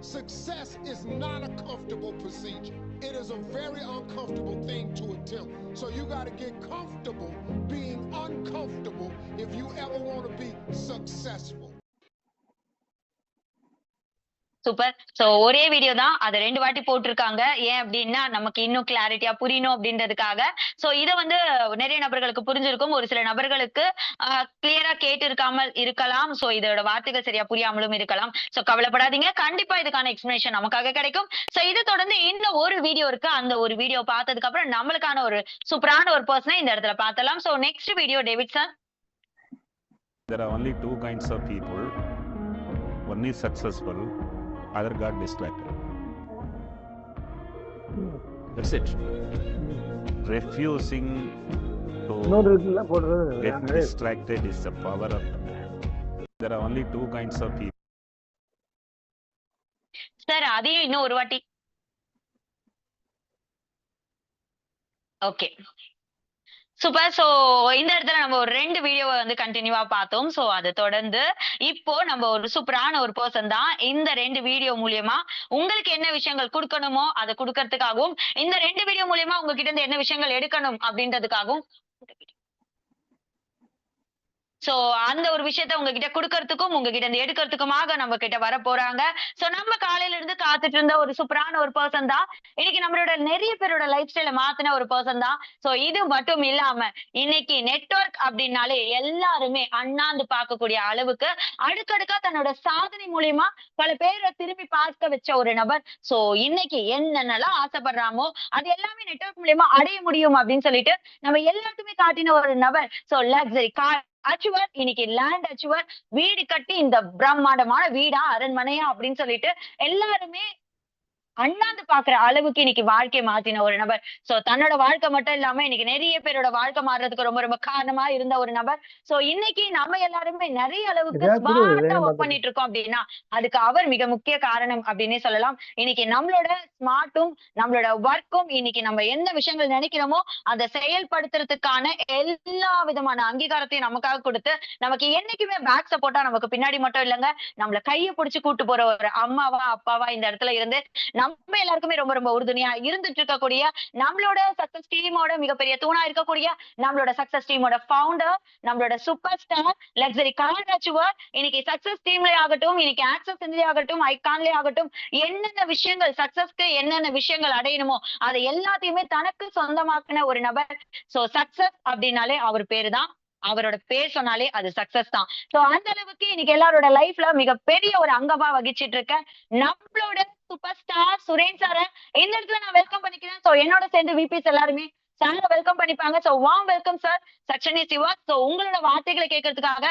Success is not a comfortable procedure. It is a very uncomfortable thing to attempt. So you got to get comfortable being uncomfortable if you ever want to be successful. Super. So ஒரே video தான், அதை 2 வாட்டி போட்டிருக்காங்க. ஏன் அப்படின்னா நமக்கு இன்னும் கிளாரிட்டியா புரியணும் அப்படின்றதுக்காக. சோ இத வந்து நிறைய நபர்களுக்கு புரிஞ்சிருக்கும், ஒரு சில நபர்களுக்கு கிளியரா கேட்டு இருக்காமல் இருக்கலாம். சோ இதோட வார்த்தைகள் சரியா புரியாமலும் இருக்கலாம். சோ கவலைப்படாதீங்க, கண்டிப்பா இதுக்கான எக்ஸ்பிளனேஷன் நமக்காக கிடைக்கும். சோ இதை தொடர்ந்து இன்னும் ஒரு வீடியோ இருக்கு, அந்த ஒரு வீடியோ பார்த்ததுக்கு அப்புறம் நம்மளுக்கான ஒரு சூப்பரான ஒரு பர்சனை இந்த இடத்துல பார்த்தலாம். So next video David sir. There are only two kinds of people. One is successful, other got distracted. That's it. Refusing to get distracted is the power of the man. There are only two kinds of people. Sir அதையும் இன்னும் ஒரு வாட்டி. Okay super. So இந்த இடத்துல நம்ம ஒரு 2 வீடியோவை வந்து கண்டினியூவா பார்த்தோம். சோ அதை தொடர்ந்து இப்போ நம்ம ஒரு சூப்பரான ஒரு பர்சன் தான் இந்த 2 வீடியோ மூலியமா உங்களுக்கு என்ன விஷயங்கள் கொடுக்கணுமோ அதை கொடுக்கறதுக்காகவும், இந்த 2 வீடியோ மூலியமா உங்ககிட்ட இருந்து என்ன விஷயங்கள் எடுக்கணும் அப்படின்றதுக்காகவும், சோ அந்த ஒரு விஷயத்த உங்ககிட்ட கொடுக்கறதுக்கும் உங்ககிட்ட இருந்து எடுக்கிறதுக்குமாக நம்ம கிட்ட வர போறாங்க. சோ நம்ம காலையில இருந்து காத்துட்டு இருந்த ஒரு சூப்பரான ஒரு பர்சன் தான் இன்னைக்கு நம்மளோட நிறைய பேரோட லைஃப் ஸ்டைல மாத்தின ஒரு பர்சன் தான். சோ இது மட்டும் இல்லாம இன்னைக்கு நெட்வொர்க் அப்படின்னாலே எல்லாருமே அண்ணாந்து பார்க்கக்கூடிய அளவுக்கு அடுக்கடுக்கா தன்னோட சாதனை மூலியமா பல பேரை திரும்பி பார்க்க வச்ச ஒரு நபர். சோ இன்னைக்கு என்னென்னலாம் ஆசைப்படுறாமோ அது எல்லாமே நெட்வொர்க் மூலியமா அடைய முடியும் அப்படின்னு சொல்லிட்டு நம்ம எல்லாருக்குமே காட்டின ஒரு நபர். சோ லக்ஸரி கார் அச்சுவர், இன்னைக்கு லேண்ட் அச்சுவர், வீடு கட்டி இந்த பிரம்மாண்டமான வீடா அரண்மனையா அப்படின்னு சொல்லிட்டு எல்லாருமே அண்ணாந்து பாக்குற அளவுக்கு இன்னைக்கு வாழ்க்கையை மாத்தின ஒரு நபர். சோ தன்னோட வாழ்க்கை மட்டும் இல்லாம இன்னைக்கு நிறைய பேரோட வாழ்க்கை மாறுறதுக்கு ரொம்ப ரொம்ப காரணமா இருந்த ஒரு நபர். சோ இன்னைக்கு நம்ம எல்லாருமே நிறைய அளவுக்கு ஸ்மார்ட்டா ஒர்க் பண்ணிட்டு இருக்கோம் அப்படின்னா அதுக்கு அவர் மிக முக்கிய காரணம் அப்படின்னே சொல்லலாம். இன்னைக்கு நம்மளோட ஸ்மார்ட்டும் நம்மளோட ஒர்க்கும் இன்னைக்கு நம்ம எந்த விஷயங்கள் நினைக்கிறோமோ அதை செயல்படுத்துறதுக்கான எல்லா விதமான அங்கீகாரத்தையும் நமக்காக கொடுத்து நமக்கு என்னைக்குமே பேக் சப்போர்ட்டா நமக்கு பின்னாடி மட்டும் இல்லைங்க, நம்மள கையை பிடிச்சு கூட்டு போற ஒரு அம்மாவா அப்பாவா இந்த இடத்துல இருந்து நம்ம எல்லாருக்குமே ரொம்ப ரொம்ப உறுதுணையா இருந்துட்டு இருக்கக்கூடிய நம்மளோட சக்சஸ் டீமோட மிகப்பெரிய தூணா இருக்கக்கூடிய நம்மளோட சக்சஸ் டீமோட ஃபவுண்டர், நம்மளோட super star luxury car achiever, இன்னைக்கு சக்சஸ் டீம்ல ஆகட்டும், இன்னைக்கு ஆக்சஸ் இந்தியா ஆகட்டும், ஐகான்ல ஆகட்டும், என்னென்ன விஷயங்கள் சக்சஸ் என்னென்ன விஷயங்கள் அடையணுமோ அதை எல்லாத்தையுமே தனக்கு சொந்தமாக்கின ஒரு நபர். சோ சக்சஸ் அப்படின்னாலே அவர் பேரு தான், அவரோட பேர் சொன்னாலே அது சக்சஸ் தான். சோ அந்த அளவுக்கு இன்னைக்கு எல்லாரோட லைஃப்ல மிகப்பெரிய ஒரு அங்கமா வகிச்சிட்டு இருக்க நம்மளோட சூப்பர் ஸ்டார் சுரேன் சார இந்த இடத்துல நான் வெல்கம் பண்ணிக்கிறேன். சோ என்னோட சேர்ந்து விபிஸ் எல்லாருமே சார வெல்கம் பண்ணிப்பாங்க. So warm welcome sir, section is yours. So உங்களோட வார்த்தைகளை கேட்கறதுக்காக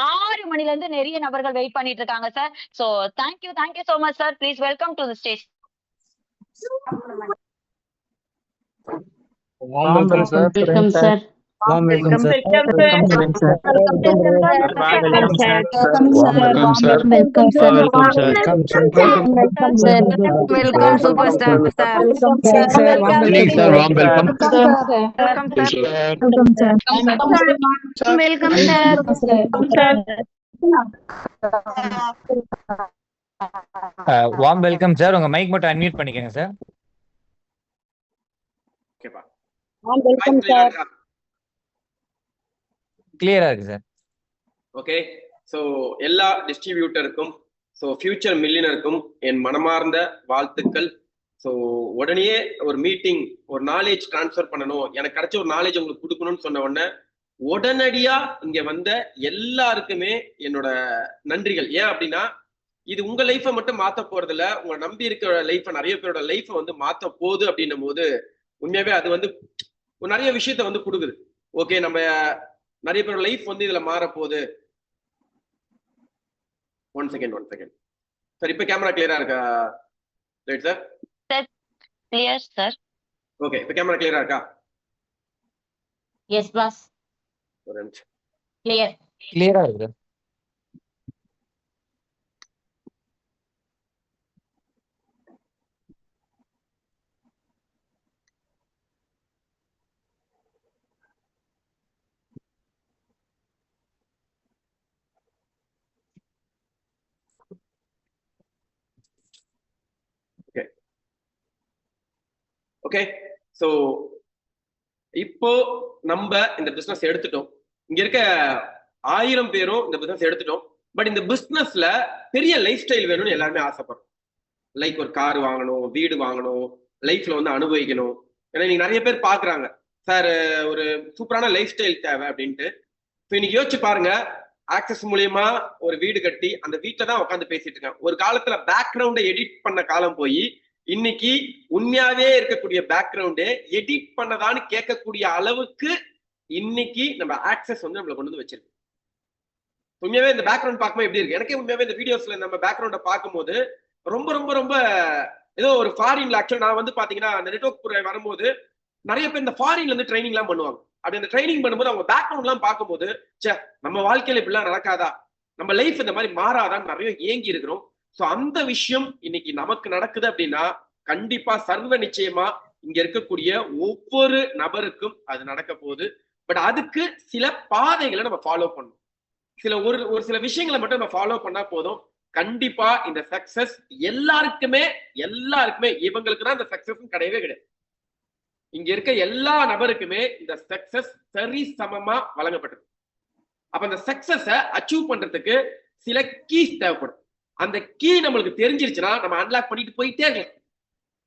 6 மணில இருந்து நிறைய நபர்கள் வெயிட் பண்ணிட்டு இருக்காங்க sir. So thank you so much sir. Please welcome to the stage. Welcome sir. Welcome sir. Welcome sir. Welcome sir. Welcome sir. Welcome sir. Welcome sir. Welcome sir. Welcome sir. Welcome superstar sir. Welcome sir. Evening sir. Warm welcome. Welcome sir. Welcome sir. Welcome sir. Warm welcome sir. உங்க mic மட்டும் unmute பண்ணிக்கங்க sir. ஓகேப்பா. Welcome sir. கிளியரா இருக்கு sir. Okay. So எல்லா டிஸ்ட்ரிபியூட்டருக்கும் so future மில்லியனருக்கும் என் மனமார்ந்த வாழ்த்துக்கள். So உடனே ஒரு மீட்டிங், ஒரு நாலேஜ் டிரான்ஸ்ஃபர் பண்ணணும், எனக்கு கிடைச்ச ஒரு நாலேஜ் உங்களுக்கு கொடுக்கணும்னு சொன்ன உடனே உடனடியா இங்க வந்த எல்லாருக்குமே என்னோட நன்றிகள். ஏன் அப்படின்னா இது உங்க லைஃபை மட்டும் மாத்த போறது இல்ல, உங்க நம்பி இருக்கிற லைஃபை, நிறைய பேரோட லைஃபை வந்து மாத்த போகுது அப்படின்னும் போது உண்மையாவே அது வந்து நிறைய விஷயத்த வந்து கொடுக்குது. ஓகே, நம்ம நிறைய பேரோட லைஃப் வந்து இதுல மாற போகுது. One second sir. இப்ப கேமரா கிளியரா இருக்கா? Right sir. Clear sir. Okay, இப்ப கேமரா கிளியரா இருக்கா? Yes boss. ஒரு நிமிஷம். கிளியரா இருக்கு. ஓகே, ஸோ இப்போ நம்ம இந்த பிசினஸ் எடுத்துட்டோம். இங்க இருக்க 1000 பேரும் இந்த பிசினஸ் எடுத்துட்டோம். பட் இந்த பிசினஸ்ல பெரிய லைஃப் ஸ்டைல் வேணும்னு எல்லாருமே ஆசைப்படுறோம். லைக் ஒரு கார் வாங்கணும், வீடு வாங்கணும், லைஃப்ல வந்து அனுபவிக்கணும். ஏன்னா நீங்க நிறைய பேர் பாக்குறாங்க, சார் ஒரு சூப்பரான லைஃப் ஸ்டைல் தேவை அப்படின்ட்டு. ஸோ இன்னைக்கு யோசிச்சு பாருங்க, ஆக்சஸ் மூலியமா ஒரு வீடு கட்டி அந்த வீட்டில தான் உட்காந்து பேசிட்டு இருக்கேன். ஒரு காலத்துல பேக்ரவுண்டை எடிட் பண்ண காலம் போய் இன்னைக்கு உண்மையாவே இருக்கக்கூடிய பேக்ரவுண்டே எடிட் பண்ணதான்னு கேட்கக்கூடிய அளவுக்கு இன்னைக்கு நம்ம ஆக்சஸ் வந்து நம்மளை கொண்டு வந்து வச்சிருக்கு. உண்மையாவே இந்த பேக்ரவுண்ட் பார்க்கும்போது எப்படி இருக்கு? எனக்கே உண்மையாவே இந்த வீடியோஸ்ல நம்ம பேக்ரவுண்டை பார்க்கும்போது ரொம்ப ரொம்ப ரொம்ப ஏதோ ஒரு ஃபாரின்ல, ஆக்சுவலா நான் வந்து பாத்தீங்கன்னா அந்த நெட்வொர்க் வரும்போது நிறைய பேர் இந்த ஃபாரின்ல இருந்து ட்ரைனிங் எல்லாம் பண்ணுவாங்க. அப்படி அந்த ட்ரைனிங் பண்ணும்போது அவங்க பேக்ரவுண்ட் எல்லாம் பார்க்கும்போது, சே நம்ம வாழ்க்கையில இப்படிலாம் நடக்காதா, நம்ம லைஃப் இந்த மாதிரி மாறாதான்னு நிறைய ஏங்கி இருக்கிறோம். ஸோ அந்த விஷயம் இன்னைக்கு நமக்கு நடக்குது அப்படின்னா கண்டிப்பா சர்வ நிச்சயமா இங்க இருக்கக்கூடிய ஒவ்வொரு நபருக்கும் அது நடக்க போகுது. பட் அதுக்கு சில பாதைகளை நம்ம ஃபாலோ பண்ணணும். ஒரு சில விஷயங்களை மட்டும் நம்ம ஃபாலோ பண்ணா போதும். கண்டிப்பா இந்த சக்சஸ் எல்லாருக்குமே இவங்களுக்கு தான் இந்த சக்சஸ் கிடையவே கிடையாது. இங்க இருக்க எல்லா நபருக்குமே இந்த சக்சஸ் சரி சமமா வழங்கப்பட்டது. அப்ப அந்த சக்சஸ அச்சீவ் பண்றதுக்கு சில கீஸ் தேவைப்படும். அந்த கீ நம்மளுக்கு தெரிஞ்சிருச்சுன்னா நம்ம அன்லாக் பண்ணிட்டு போயிட்டே இருக்கலாம்.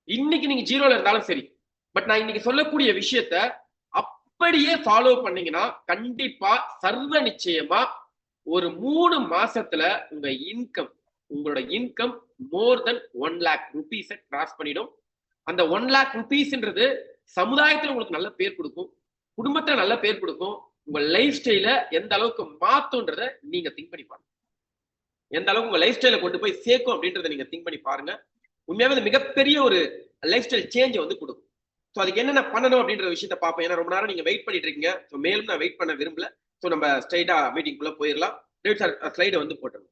இன்னைக்கு நீங்க ஜீரோல இருந்தாலும் சரி, பட் நான் இன்னைக்கு சொல்லக்கூடிய விஷயத்த அப்படியே ஃபாலோ பண்ணீங்கன்னா கண்டிப்பா சர்வ நிச்சயமா ஒரு 3 மாசத்துல உங்களோட இன்கம் மோர் தென் 1 lakh rupees கிராஸ் பண்ணிடும். அந்த 1 lakh rupeesன்றது சமுதாயத்துல உங்களுக்கு நல்ல பேர் கொடுக்கும், குடும்பத்துல நல்ல பேர் கொடுக்கும், உங்க லைஃப் ஸ்டைல எந்த அளவுக்கு மாத்தும்ன்றத நீங்க திங்க் பண்ணி பாருங்க. எந்த அளவுக்கு உங்க லைஃப் ஸ்டைல கொண்டு போய் சேர்க்கும் அப்படின்றத நீங்க திங்க் பண்ணி பாருங்க. உண்மையாவே மிகப்பெரிய ஒரு லைஃப் ஸ்டைல் சேஞ்சை வந்து கொடுக்கும். ஸோ அதுக்கு என்னென்ன பண்ணணும் அப்படின்ற விஷயத்த பார்ப்போம். ஏன்னா ரொம்ப நேரம் நீங்க வெயிட் பண்ணிட்டு இருக்கீங்க. ஸோ மேலும் நான் வெயிட் பண்ண விரும்பல. ஸோ நம்ம ஸ்ட்ரைட்டா மீட்டிங்குள்ள போயிடலாம். டேவிட் சார் ஸ்லைடை வந்து போட்டுருங்க.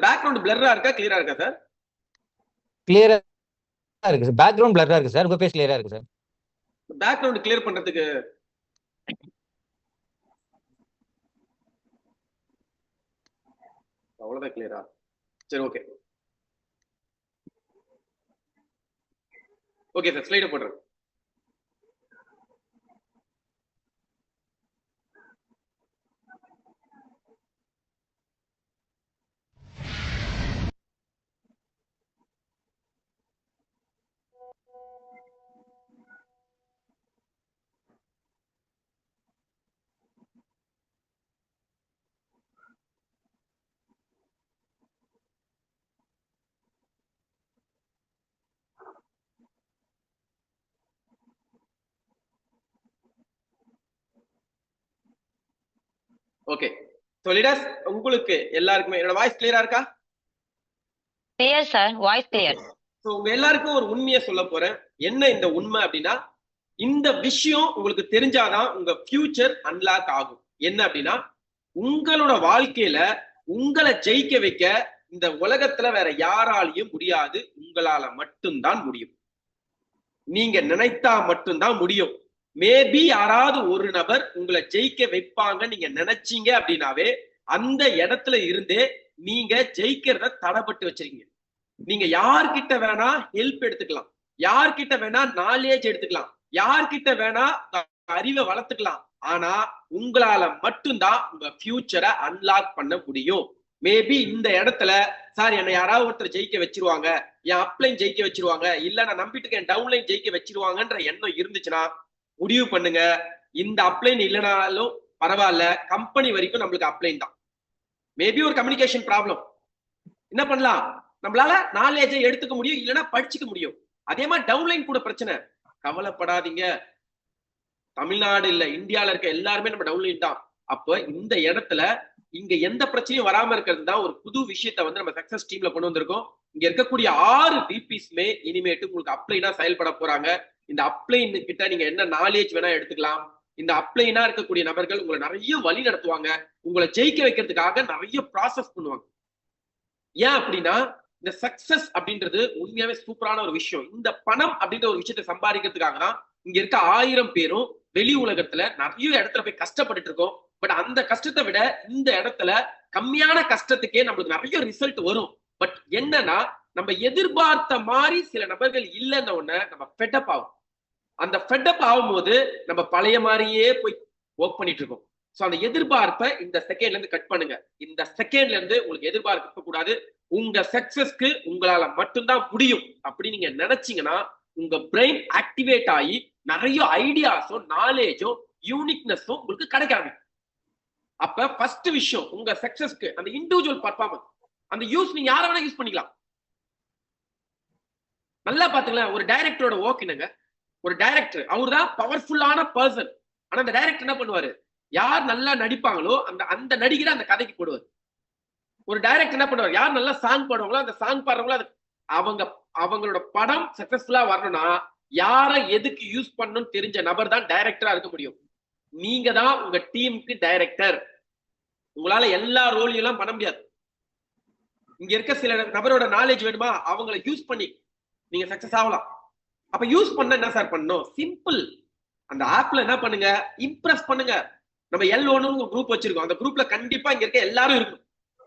பேக்ரவுண்ட் பிளரா இருக்கா, கிளியரா இருக்கா சார்? கிளியரா இருக்கு சார். பேக்ரவுண்ட் பிளரா இருக்கு சார். உங்க பேஸ் கிளியரா இருக்கு சார். பேக்ரவுண்ட் கிளியர் பண்றதுக்கு அவ்வளவுதான். கிளியரா? சரி, ஓகே ஓகே சார், ஸ்லைடை போடுறேன். ஓகே, சோ லீடர்ஸ், உங்களுக்கு எல்லாருக்குமே என்னோட வாய்ஸ் கிளியரா இருக்கா? Clear sir, voice clear. So உங்க எல்லாருக்கும் ஒரு உண்மையை சொல்ல போறேன். என்ன இந்த உண்மை அப்படின்னா, இந்த விஷயம் உங்களுக்கு தெரிஞ்சாதான் உங்க ஃபியூச்சர் அன்லாக் ஆகும். என்ன அப்படின்னா, உங்களோட வாழ்க்கையில உங்களை ஜெயிக்க வைக்க இந்த உலகத்துல வேற யாராலையும் முடியாது, உங்களால மட்டும்தான் முடியும். நீங்க நினைத்தா மட்டும்தான் முடியும். மேபி யாராவது ஒரு நபர் உங்களை ஜெயிக்க வைப்பாங்க நீங்க நினைச்சீங்க அப்படின்னாவே அந்த இடத்துல இருந்தே நீங்க ஜெயிக்கிறத தடைப்பட்டு வச்சிருக்கீங்க. நீங்க யார்கிட்ட வேணா ஹெல்ப் எடுத்துக்கலாம், யார்கிட்ட வேணா நாலேஜ் எடுத்துக்கலாம், யார்கிட்ட வேணா அறிவை வளர்த்துக்கலாம். ஆனா உங்களால மட்டும்தான் உங்க ஃபியூச்சரை அன்லாக் பண்ண முடியும். மேபி இந்த இடத்துல சார் என்னை யாராவது ஒருத்தர் ஜெயிக்க வச்சிருவாங்க, என் அப்லைன் ஜெயிக்க வச்சிருவாங்க, இல்ல நான் நம்பிட்டு என் டவுன்லைன் ஜெயிக்க வச்சிருவாங்கன்ற எண்ணம் இருந்துச்சுன்னா முடிவு பண்ணுங்க, இந்த அப்ளைன் இல்லைனாலும் பரவாயில்ல, கம்பெனி வரைக்கும் நம்மளுக்கு அப்ளைன் தான். மேபி ஒரு கம்யூனிகேஷன் ப்ராப்ளம், என்ன பண்ணலாம், நம்மளால நாலேஜை எடுத்துக்க முடியும், இல்லைன்னா படிச்சுக்க முடியும். அதே மாதிரி டவுன்லைன் கூட பிரச்சனை, கவலைப்படாதீங்க. தமிழ்நாடு இல்ல, இந்தியால இருக்க எல்லாருமே நம்ம டவுன்லைன் தான். அப்ப இந்த இடத்துல இங்க எந்த பிரச்சனையும் வராம இருக்கிறது தான் ஒரு புது விஷயத்த வந்து நம்ம சக்சஸ் டீம்ல கொண்டு வந்திருக்கோம். இங்க இருக்கக்கூடிய 6 VPsமே இனிமேட்டு உங்களுக்கு அப்ளைனா செயல்பட போறாங்க. இந்த அப்ளைன் கிட்ட நீங்க என்ன நாலேஜ் வேணா எடுத்துக்கலாம். இந்த அப்ளைனா இருக்கக்கூடிய நபர்கள் உங்களை நிறைய வழி நடத்துவாங்க, உங்களை ஜெயிக்க வைக்கிறதுக்காக நிறைய ப்ராசஸ் பண்ணுவாங்க. ஏன் அப்படின்னா இந்த சக்சஸ் அப்படின்றது உண்மையாவே சூப்பரான ஒரு விஷயம். இந்த பணம் அப்படின்ற ஒரு விஷயத்தை சம்பாதிக்கிறதுக்காக தான் இங்க இருக்க 1000 பேரும் வெளி உலகத்துல நிறைய இடத்துல போய் கஷ்டப்பட்டுட்டு இருக்கோம். பட் அந்த கஷ்டத்தை விட இந்த இடத்துல கம்மியான கஷ்டத்துக்கே நம்மளுக்கு நிறைய ரிசல்ட் வரும். பட் என்னன்னா நம்ம எதிர்பார்த்த மாதிரி சில நபர்கள் இல்லைன்ன உடனே நம்ம ஃபெட்டப் ஆகும். அந்த ஃபெட்டப் ஆகும்போது நம்ம பழைய மாதிரியே போய் ஒர்க் பண்ணிட்டு இருக்கோம். ஸோ அந்த எதிர்பார்ப்பை இந்த செகண்ட்ல இருந்து கட் பண்ணுங்க. இந்த செகண்ட்ல இருந்து உங்களுக்கு எதிர்பார்க்க கூடாது. உங்க சக்சஸ்க்கு உங்களால மட்டும்தான் முடியும் அப்படி நீங்க நினைச்சீங்கன்னா உங்க பிரெயின் ஆக்டிவேட் ஆகி நிறைய ஐடியாஸும் நாலேஜும் யூனிக்னஸும் உங்களுக்கு கிடைக்காது. அப்ப ஃபர்ஸ்ட் விஷயம் உங்க சக்சஸ்க்கு அந்த இண்டிவிஜுவல் பர்ஃபார்மன்ஸ், அந்த யூஸ் நீங்க யாரை வேணா யூஸ் பண்ணிக்கலாம். நல்லா பாத்துக்கலாம். ஒரு டைரக்டரோட ஒர்க் என்னங்க, ஒரு டைரக்டர் அவர் தான் பவர்ஃபுல்லான பர்சன். ஆனா அந்த டைரக்டர் என்ன பண்ணுவாரு, யார் நல்லா நடிப்பாங்களோ அந்த நடிகரை அந்த கதைக்கு போடுவார். ஒரு டைரக்டர் என்ன பண்ணுவார், யார் நல்லா சாங் பாடுவாங்களோ அந்த சாங் பாடுறவங்களோ அவங்களோட படம் சக்சஸ்ஃபுல்லா வரணும்னா யாரை எதுக்கு யூஸ் பண்ணணும்னு தெரிஞ்ச நபர் தான் டைரக்டரா இருக்க முடியும். நீங்க தான் உங்க டீமுக்கு டைரக்டர். உங்களால எல்லா ரோலையும் எல்லாம் பண்ண முடியாது. இங்க இருக்க சில நபரோட நாலேஜ் வேணுமா, அவங்கள யூஸ் பண்ணி நீங்க சக்சஸ் ஆகலாம். அப்ப யூஸ் பண்ண என்ன சார் பண்ணணும், சிம்பிள். அந்த ஆப்ல என்ன பண்ணுங்க, இம்ப்ரெஸ் பண்ணுங்க. நம்ம L1 குரூப் வச்சிருக்கோம். அந்த குரூப்ல கண்டிப்பா இங்க இருக்க எல்லாரும் இருக்கும்.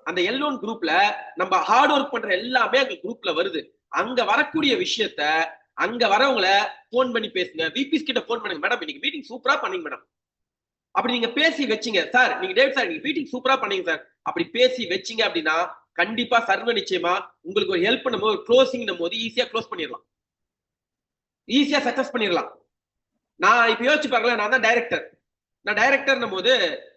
அந்த L1 குரூப்ல நம்ம ஹார்ட் ஒர்க் பண்ற எல்லாமே அங்க குரூப்ல வருது. அங்க வரக்கூடிய விஷயத்த அங்க வரவங்கள போன் பண்ணி பேசுங்க. விபிஸ் கிட்ட போன் பண்ணுங்க, மேடம் இன்னைக்கு மீட்டிங் சூப்பரா பண்ணீங்க மேடம். அப்படி நீங்க பேசி வச்சீங்க சார், நீங்க டேவிட் சார் நீங்க மீட்டிங் சூப்பரா பண்ணீங்க சார், அப்படி பேசி வச்சீங்க அப்படின்னா கண்டிப்பா சர்வ நிச்சயமா உங்களுக்கு ஒரு ஹெல்ப் பண்ணும்போது ஒரு க்ளோசிங் போது ஈஸியா க்ளோஸ் பண்ணிடலாம், ஈஸியா சக்சஸ் பண்ணிடலாம். நான் இப்ப யோசிச்சு பாருங்களேன், நான் தான் டைரக்டர். நான் டைரக்டர்னும் போது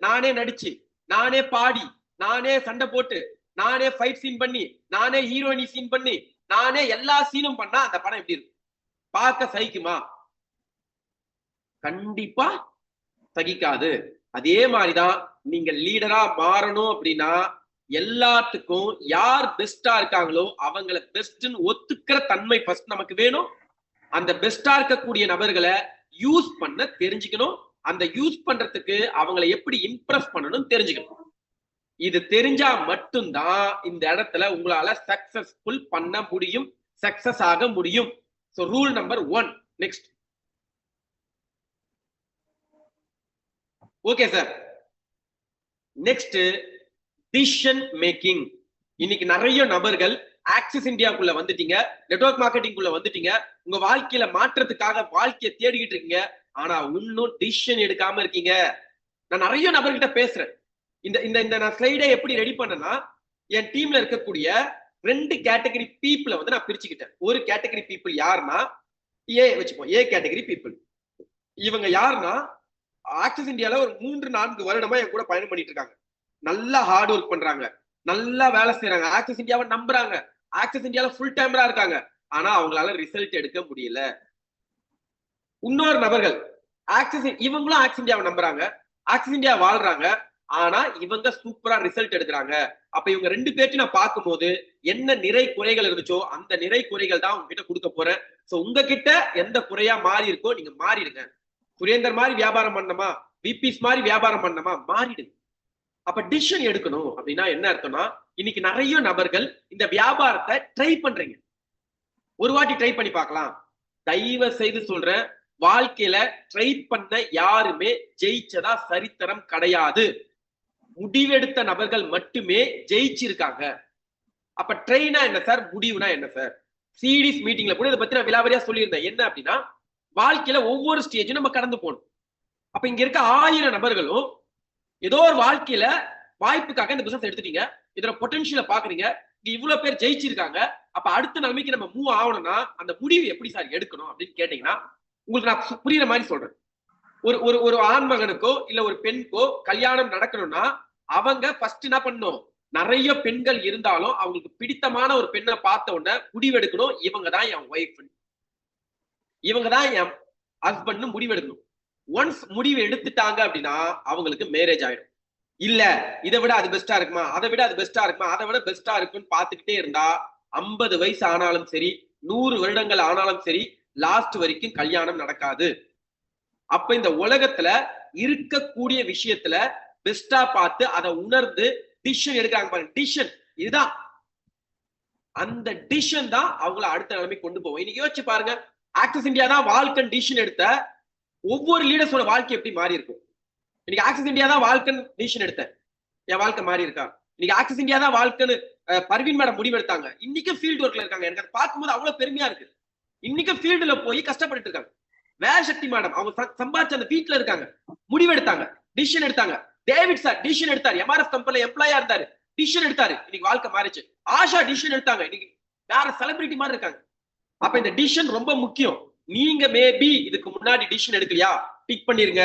நானே நடிச்சு, நானே பாடி, நானே சண்டை போட்டு, நானே ஃபைட் சீன் பண்ணி, நானே ஹீரோயினி சீன் பண்ணி, நானே எல்லா சீனும் பண்ணா அந்த படம் எப்படி இருக்கும், பார்க்க சகிக்குமா? கண்டிப்பா சகிக்காது. அதே மாதிரிதான் நீங்க லீடரா மாறணும் அப்படின்னா எல்லாத்துக்கும் யார் பெஸ்டா இருக்காங்களோ அவங்கள பெஸ்ட்னு ஒத்துக்கிற தன்மை ஃபர்ஸ்ட் நமக்கு வேணும். அந்த பெஸ்டா இருக்கக்கூடிய நபர்களை யூஸ் பண்ண தெரிஞ்சுக்கணும். அந்த யூஸ் பண்றதுக்கு அவங்களை எப்படி இம்ப்ரெஸ் பண்ணணும் தெரிஞ்சுக்கணும். இது தெரிஞ்சா மட்டும்தான் இந்த இடத்துல உங்களால சக்சஸ்ஃபுல் பண்ண முடியும், சக்சஸ் ஆக முடியும். So rule number 1. Next. Okay sir. Next decision making. இன்னைக்கு நிறைய நபர்கள் ஆக்சிஸ் இந்தியாக்குள்ள வந்துட்டீங்க, நெட்வொர்க் மார்க்கெட்டிங்குள்ள வந்துட்டீங்க, உங்க வாழ்க்கையில மாற்றத்துக்காக வாழ்க்கையை தேடிக்கிட்டு இருக்கீங்க. ஆனா இன்னும் டிசிஷன் எடுக்காம இருக்கீங்க. நான் நிறைய நபர்கிட்ட பேசுறேன். இந்த நான் ஸ்லைடை எப்படி ரெடி பண்ணேன்னா, என் டீம்ல இருக்கக்கூடிய 2 கேட்டகரி பீப்புளை வந்து நான் பிரிச்சுக்கிட்டேன். ஒரு கேட்டகரி பீப்புள் யாருன்னா ஏ வச்சுப்போம், ஏ கேட்டகரி பீப்புள். இவங்க யாருன்னா ஆக்சிஸ் இந்தியால ஒரு 3-4 வருடமா என் கூட பயணம் பண்ணிட்டு இருக்காங்க. நல்லா ஹார்ட் ஒர்க் பண்றாங்க, நல்லா வேலை செய்யறாங்க, ஆக்சிஸ் இந்தியாவை நம்புறாங்க, ஆக்சிஸ் இந்தியால ஃபுல் டைமரா இருக்காங்க. ஆனா அவங்களால ரிசல்ட் எடுக்க முடியல. இன்னொரு நபர்கள் இவங்களும் ஆக்சிஸ் இந்தியாவை நம்புறாங்க, ஆக்சிஸ் இந்தியா வாழ்றாங்க, ஆனா இவங்க சூப்பரா ரிசல்ட் எடுக்கிறாங்க. அப்ப இவங்க 2 பேர்த்தையும் நான் பார்க்கும்போது என்ன நிறை குறைகள் இருந்துச்சோ அந்த நிறை குறைகள் தான் உங்ககிட்ட கொடுக்க போறேன். சோ உங்ககிட்ட எந்த குறையா மாறி இருக்கோ நீங்க மாறிடுங்க. சுரேந்தர் மாதிரி வியாபாரம் பண்ணணுமா, விபிஸ் மாதிரி வியாபாரம் பண்ணணுமா, மாறிடுங்க. அப்ப டிசிஷன் எடுக்கணும் அப்படின்னா என்ன அர்த்தம்னா, இன்னைக்கு நிறைய நபர்கள் இந்த வியாபாரத்தை ட்ரை பண்றீங்க. ஒரு வாட்டி ட்ரை பண்ணி பார்க்கலாம். தயவு செய்து சொல்றேன், வாழ்க்கையில ட்ரை பண்ண யாருமே ஜெயிச்சதா சரித்திரம் கிடையாது. முடிவெடுத்த நபர்கள் மட்டுமே ஜெயிச்சிருக்காங்க. அப்ப ட்ரைனா என்ன சார், முடிவுனா என்ன சார்? சீரிஸ் மீட்டிங்ல கூட இதை பத்தி நான் விலாவரியா சொல்லியிருந்தேன். என்ன அப்படின்னா, வாழ்க்கையில ஒவ்வொரு ஸ்டேஜும் நம்ம கடந்து போகணும். அப்ப இங்க இருக்க 1000 நபர்களும் ஏதோ ஒரு வாழ்க்கையில வாய்ப்புக்காக இந்த பிசினஸ் எடுத்துட்டீங்க, இதோட பொட்டன்ஷியல பாக்குறீங்க, இங்க இவ்வளவு பேர் ஜெயிச்சிருக்காங்க. அப்ப அடுத்த நிலைமைக்கு நம்ம மூவ் ஆகணும்னா அந்த முடிவு எப்படி சார் எடுக்கணும் அப்படின்னு கேட்டீங்கன்னா, உங்களுக்கு நான் புரியுற மாதிரி சொல்றேன். ஒரு ஆண் மகனுக்கோ இல்ல ஒரு பெண்ணுக்கோ கல்யாணம் நடக்கணும்னா அவங்க ஃபர்ஸ்ட் என்ன பண்ணணும், நிறைய பெண்கள் இருந்தாலும் அவங்களுக்கு பிடித்தமான ஒரு பெண்ணை பார்த்த உடனே முடிவெடுக்கணும், இவங்க தான் என் ஒய்ஃப், இவங்க தான் என் ஹஸ்பண்ட் முடிவெடுக்கணும். ஒன்ஸ் முடிவு எடுத்துட்டாங்க அப்படின்னா அவங்களுக்கு மேரேஜ் ஆயிடும். இல்ல இதை விட அது பெஸ்டா இருக்குமா, அதை விட அது பெஸ்டா இருக்குமா, அதை விட பெஸ்டா இருக்குன்னு பார்த்துக்கிட்டே இருந்தா 50 வயசு ஆனாலும் சரி, 100 வருடங்கள் ஆனாலும் சரி, லாஸ்ட் வரைக்கும் கல்யாணம் நடக்காது. அப்ப இந்த உலகத்துல இருக்கக்கூடிய விஷயத்துல பெஸ்டா பார்த்து அதை உணர்ந்து டிசிஷன் எடுக்கிறாங்க பாருங்க. டிசிஷன் இதுதான், அந்த டிசிஷன் தான் அவங்கள அடுத்த நிலைமை கொண்டு போவோம். இன்னைக்கு யோசிச்சு பாருங்க, ஆக்சிஸ் இந்தியா தான் வாழ்க்கை டிசிஷன் எடுத்த ஒவ்வொரு லீடர்ஸோட வாழ்க்கை எப்படி மாறி இருக்கும். இன்னைக்கு ஆக்சிஸ் இந்தியா தான் வாழ்க்கை டிசிஷன் எடுத்த என் வாழ்க்கை மாறி இருக்கா? இன்னைக்கு ஆக்சிஸ் இந்தியா தான் வாழ்க்கைன்னு பர்வீன் மேடம் முடிவெடுத்தாங்க. இன்னைக்கும் ஃபீல்டு ஒர்க்ல இருக்காங்க. எனக்கு அதை பார்க்கும்போது அவ்வளவு பெருமையா இருக்கு. இன்னைக்கும் ஃபீல்டுல போய் கஷ்டப்பட்டு இருக்காங்க. வேலசக்தி மேடம் அவங்க சம்பாதிச்சு அந்த வீட்டுல இருக்காங்க, முடிவெடுத்தாங்க, டிசிஷன் எடுத்தாங்க. டேவிட் சார் டிசிஷன் எடுத்தாரு, MRF கம்பெனில எம்ப்ளாயா இருந்தாரு, டிசிஷன் எடுத்தாரு, இன்னைக்கு வாழ்க்கை மாறிச்சு. ஆஷா டிசிஷன் எடுத்தாங்க, இன்னைக்கு வேற செலிபிரிட்டி மாதிரி இருக்காங்க. அப்ப இந்த டிசிஷன் ரொம்ப முக்கியம். நீங்க மேபி இதுக்கு முன்னாடி டிசிஷன் எடுக்கலையா, டிக் பண்ணிருங்க.